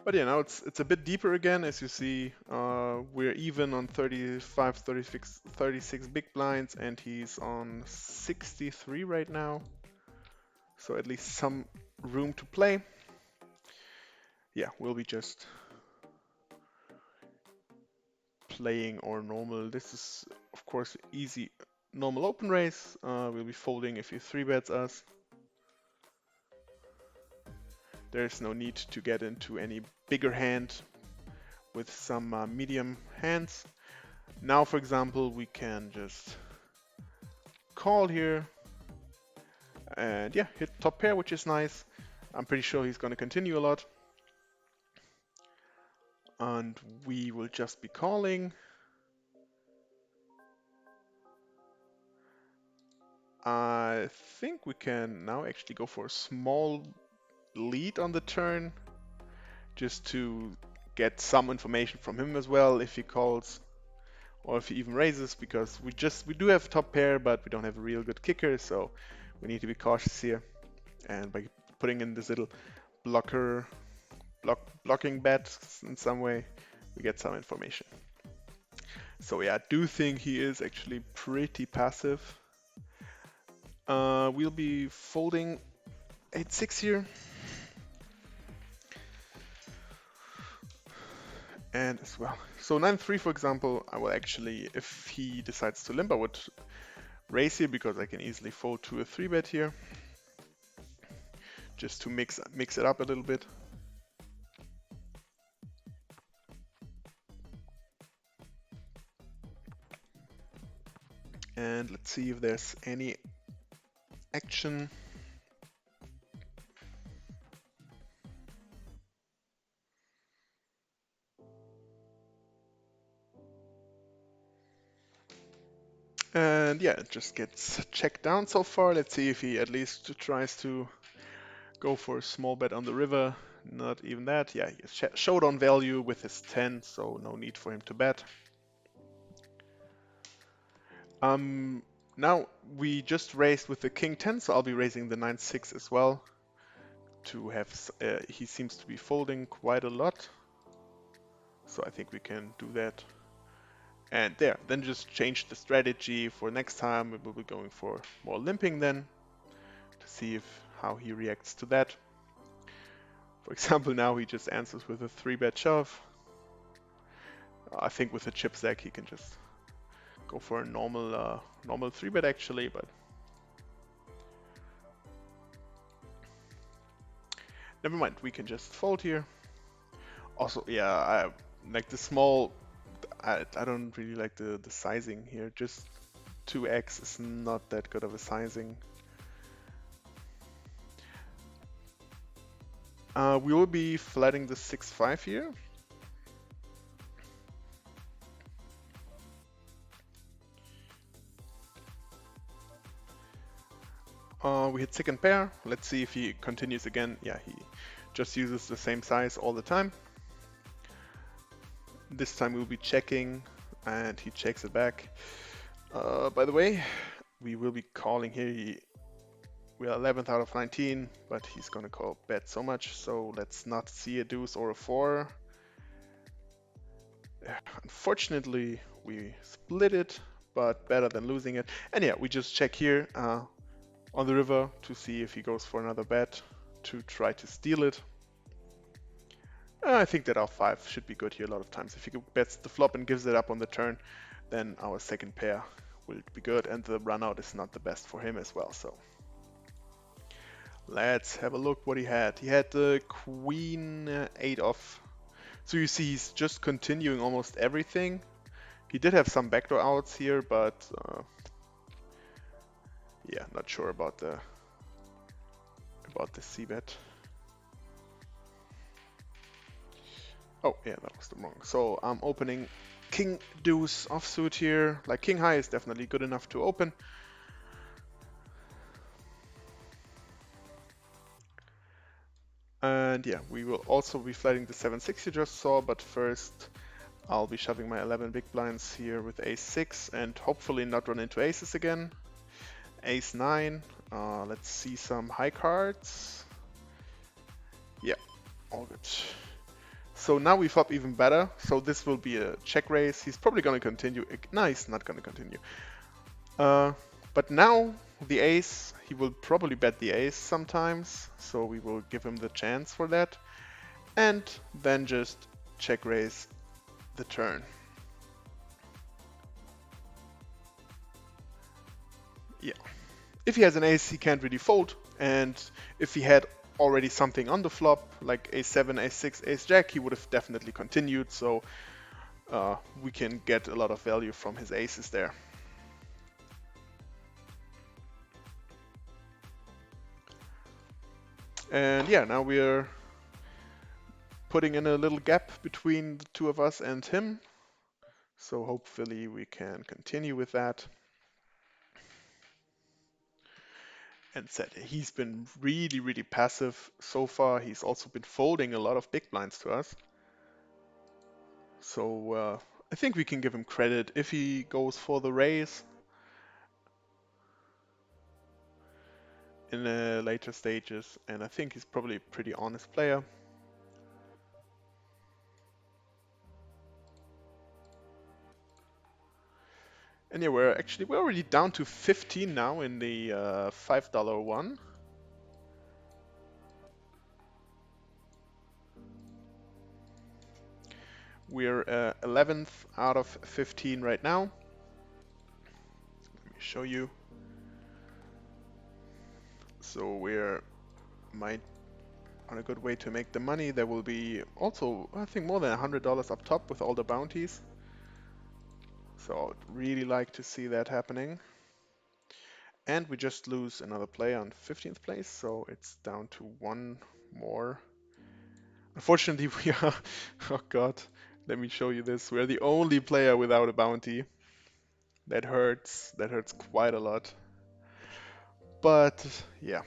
But yeah, now it's a bit deeper again. As you see, we're even on 35, 36 big blinds, and he's on 63 right now. So at least some room to play. Yeah, we'll be just playing our normal. This is, of course, easy normal open raise. We'll be folding if he 3-bets us. There's no need to get into any bigger hand with some medium hands. Now, for example, we can just call here and yeah, hit top pair, which is nice. I'm pretty sure he's going to continue a lot. And we will just be calling. I think we can now actually go for a small lead on the turn, just to get some information from him as well if he calls or if he even raises, because we do have top pair, but we don't have a real good kicker, so we need to be cautious here. And by putting in this little blocking bet in some way, we get some information. So yeah, I do think he is actually pretty passive. We'll be folding 8-6 here. And as well. So 9-3, for example, I will actually, if he decides to limp, I would raise here because I can easily fold to a 3-bet here, just to mix it up a little bit. And let's see if there's any action. And yeah, it just gets checked down so far. Let's see if he at least tries to go for a small bet on the river. Not even that. Yeah, he showed on value with his 10, so no need for him to bet. Now we just raised with the king 10, so I'll be raising the 9-6 as well. To have, he seems to be folding quite a lot, so I think we can do that. And there, then just change the strategy for next time. We will be going for more limping then, to see how he reacts to that. For example, now he just answers with a 3-bet shove. I think with a chip stack he can just go for a normal 3-bet actually, but never mind, we can just fold here. Also, yeah, I like the small, I don't really like the sizing here, just 2x is not that good of a sizing. We will be flatting the 6-5 here. We hit second pair. Let's see if he continues again. Yeah, he just uses the same size all the time. This time we'll be checking, and he checks it back. By the way, we will be calling here. We are 11th out of 19, but he's gonna call bet so much, so let's not see a deuce or a 4. Unfortunately, we split it, but better than losing it. And yeah, we just check here on the river to see if he goes for another bet to try to steal it. I think that our 5 should be good here a lot of times. If he bets the flop and gives it up on the turn, then our second pair will be good, and the runout is not the best for him as well. So let's have a look what he had. He had the queen 8 off. So you see he's just continuing almost everything. He did have some backdoor outs here, but yeah, not sure about the c-bet. Oh yeah, that was the wrong. So I'm opening king deuce offsuit here. Like king high is definitely good enough to open. And yeah, we will also be flatting the 7-6 you just saw, but first I'll be shoving my 11 big blinds here with ace-6 and hopefully not run into aces again. Ace-9, let's see some high cards. Yeah, all good. So now we flop even better, so this will be a check raise. He's probably going to continue. No, he's not going to continue. But now the ace, he will probably bet the ace sometimes, so we will give him the chance for that. And then just check raise the turn. Yeah. If he has an ace, he can't really fold, and if he had already something on the flop, like ace-7, ace-6, ace-jack, he would have definitely continued, so we can get a lot of value from his aces there. And yeah, now we're putting in a little gap between the two of us and him, so hopefully we can continue with that. And said he's been really passive so far. He's also been folding a lot of big blinds to us. So I think we can give him credit if he goes for the raise in the later stages. And I think he's probably a pretty honest player. And yeah, we're already down to 15 now in the $5 one. We're 11th out of 15 right now. Let me show you. So we're might on a good way to make the money. There will be also, I think, more than $100 up top with all the bounties. So I'd really like to see that happening. And we just lose another player on 15th place, so it's down to one more. Unfortunately, we are, oh god, let me show you this. We're the only player without a bounty. That hurts quite a lot. But yeah,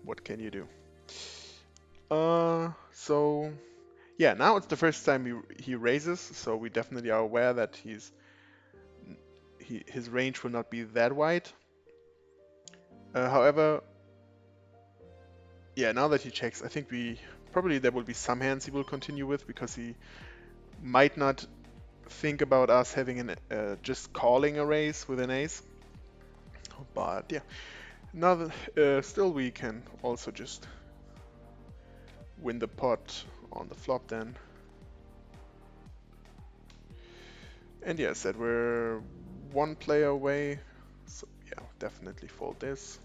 what can you do? So yeah, now it's the first time he raises, so we definitely are aware that his range will not be that wide. However, yeah, now that he checks, I think probably there will be some hands he will continue with because he might not think about us having just calling a raise with an ace. But yeah, now that, still we can also just win the pot on the flop then. And yeah, said we're one player away, so yeah, definitely fold this.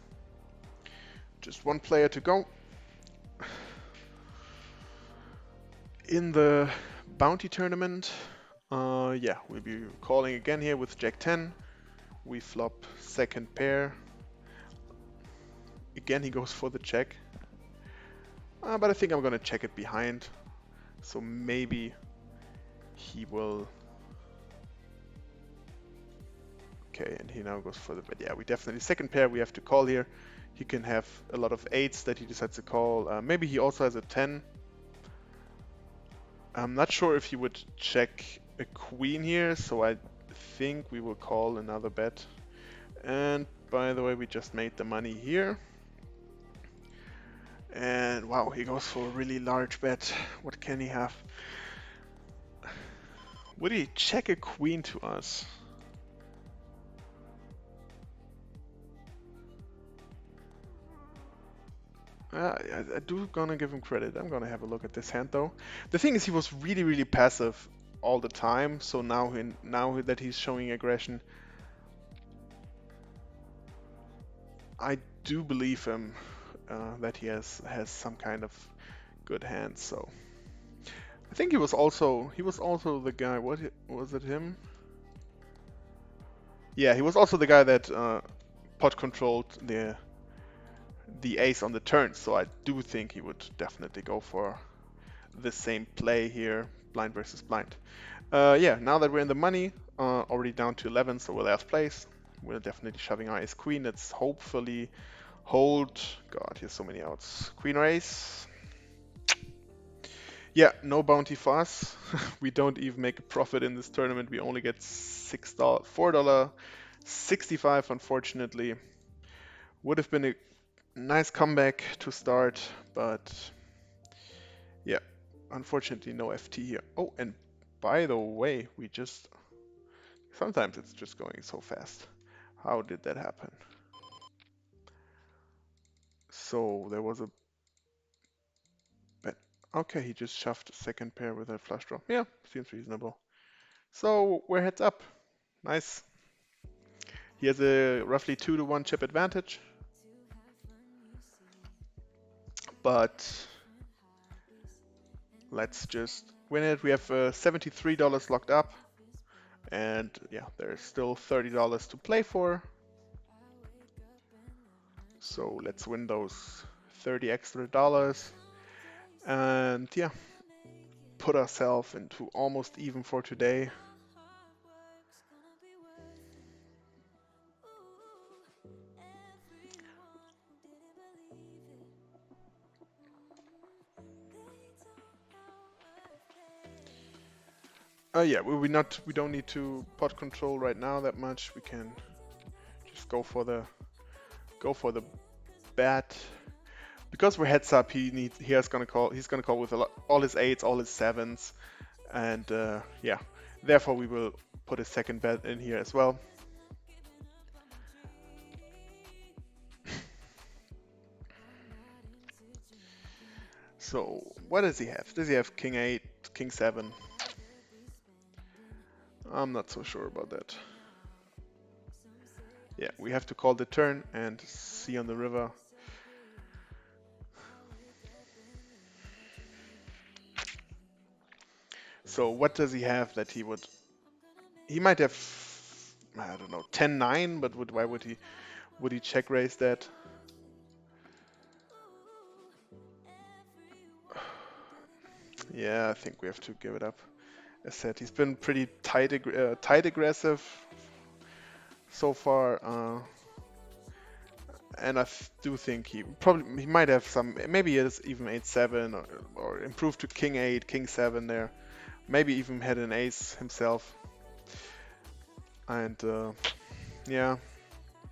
Just one player to go. In the bounty tournament, yeah, we'll be calling again here with Jack 10. We flop second pair. Again, he goes for the check. But I think I'm gonna check it behind. So maybe he will. Okay, and he now goes for the. But yeah, we definitely second pair. We have to call here. He can have a lot of eights that he decides to call. Maybe he also has a 10. I'm not sure if he would check a queen here, so I think we will call another bet. And by the way, we just made the money here. And wow, he goes for a really large bet. What can he have? Would he check a queen to us? I do gonna give him credit. I'm gonna have a look at this hand though. The thing is, he was really passive all the time. So now that he's showing aggression, I do believe him that he has some kind of good hand. So I think he was also the guy. What was it him? Yeah, he was also the guy that pot controlled the ace on the turn. So I do think he would definitely go for the same play here, blind versus blind. Yeah, now that we're in the money, already down to 11, so we're last place. We're definitely shoving our ace queen. Let's hopefully hold. God, here's so many outs. Queen or ace. Yeah, no bounty for us. We don't even make a profit in this tournament. We only get $4.65, unfortunately. Would have been a nice comeback to start, but yeah, unfortunately no FT here. Oh, and by the way, sometimes it's just going so fast. How did that happen? So there was a bet. Okay, he just shoved a second pair with a flush draw. Yeah, seems reasonable. So we're heads up. Nice. He has a roughly 2-to-1 chip advantage, but let's just win it. We have $73 locked up, and yeah, there's still $30 to play for. So let's win those 30 extra dollars, and yeah, put ourselves into almost even for today. Yeah, we don't need to pot control right now that much. We can just go for the bet. Because we're heads up, he's gonna call with all his eights, all his sevens, and yeah, therefore we will put a second bet in here as well. So what does he have? Does he have king 8, king 7? I'm not so sure about that. Yeah, we have to call the turn and see on the river. So what does he have that he would? He might have, I don't know, 10-9, but why would he check raise that? Yeah, I think we have to give it up. As said, he's been pretty tight aggressive so far, and I do think he might have some. Maybe he has even 8-7 or improved to king 8, king 7 there. Maybe even had an ace himself. And yeah,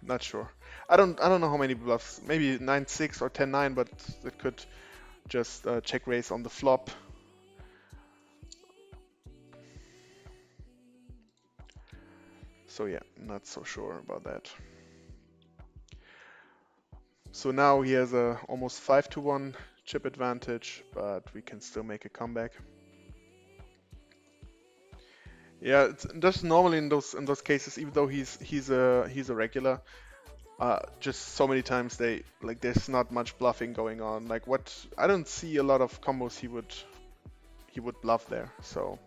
not sure. I don't know how many bluffs. Maybe 9-6 or 10-9, but it could just check raise on the flop. So yeah, not so sure about that. So now he has a almost 5-to-1 chip advantage, but we can still make a comeback. Yeah, it's just normally in those cases, even though he's a regular, just so many times there's not much bluffing going on. Like what I don't see a lot of combos he would bluff there. So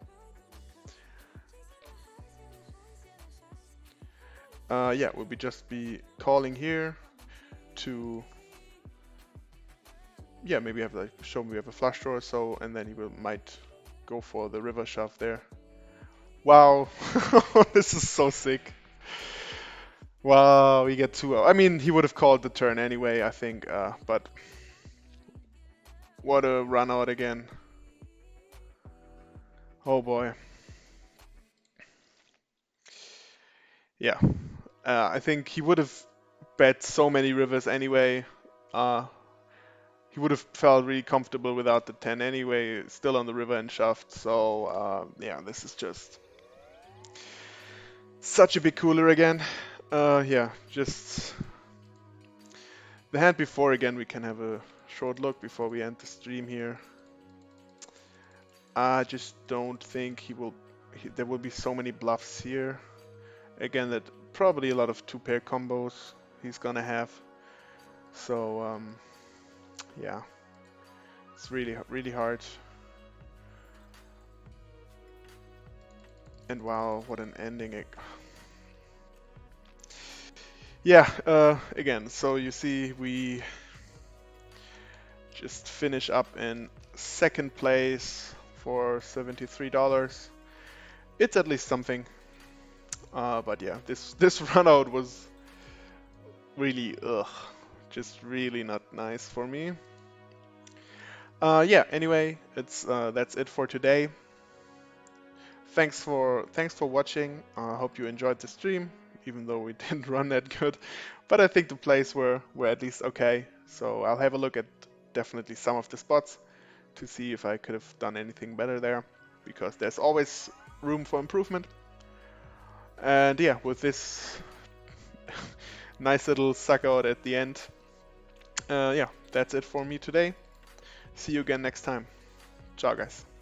yeah, we'll just be calling here to yeah, maybe have like show me we have a flush draw or so, and then might go for the river shove there. Wow, this is so sick. Wow, we get 2. I mean, he would have called the turn anyway, I think, but what a run out again. Oh boy. Yeah, I think he would have bet so many rivers anyway. Uh, he would have felt really comfortable without the 10 anyway, still on the river and shoved. So yeah, this is just such a big cooler again. Yeah, just the hand before again. We can have a short look before we end the stream here. I just don't think there will be so many bluffs here. Again, that probably a lot of 2-pair combos he's gonna have. So yeah, it's really hard. And wow, what an ending! Yeah, again, so you see we just finish up in second place for $73. It's at least something. But yeah, this run out was really just really not nice for me. Yeah, anyway, that's it for today. Thanks for watching. I hope you enjoyed the stream, even though we didn't run that good. But I think the plays were at least okay. So I'll have a look at definitely some of the spots to see if I could have done anything better there, because there's always room for improvement. And yeah, with this nice little suck out at the end, yeah, that's it for me today. See you again next time. Ciao, guys.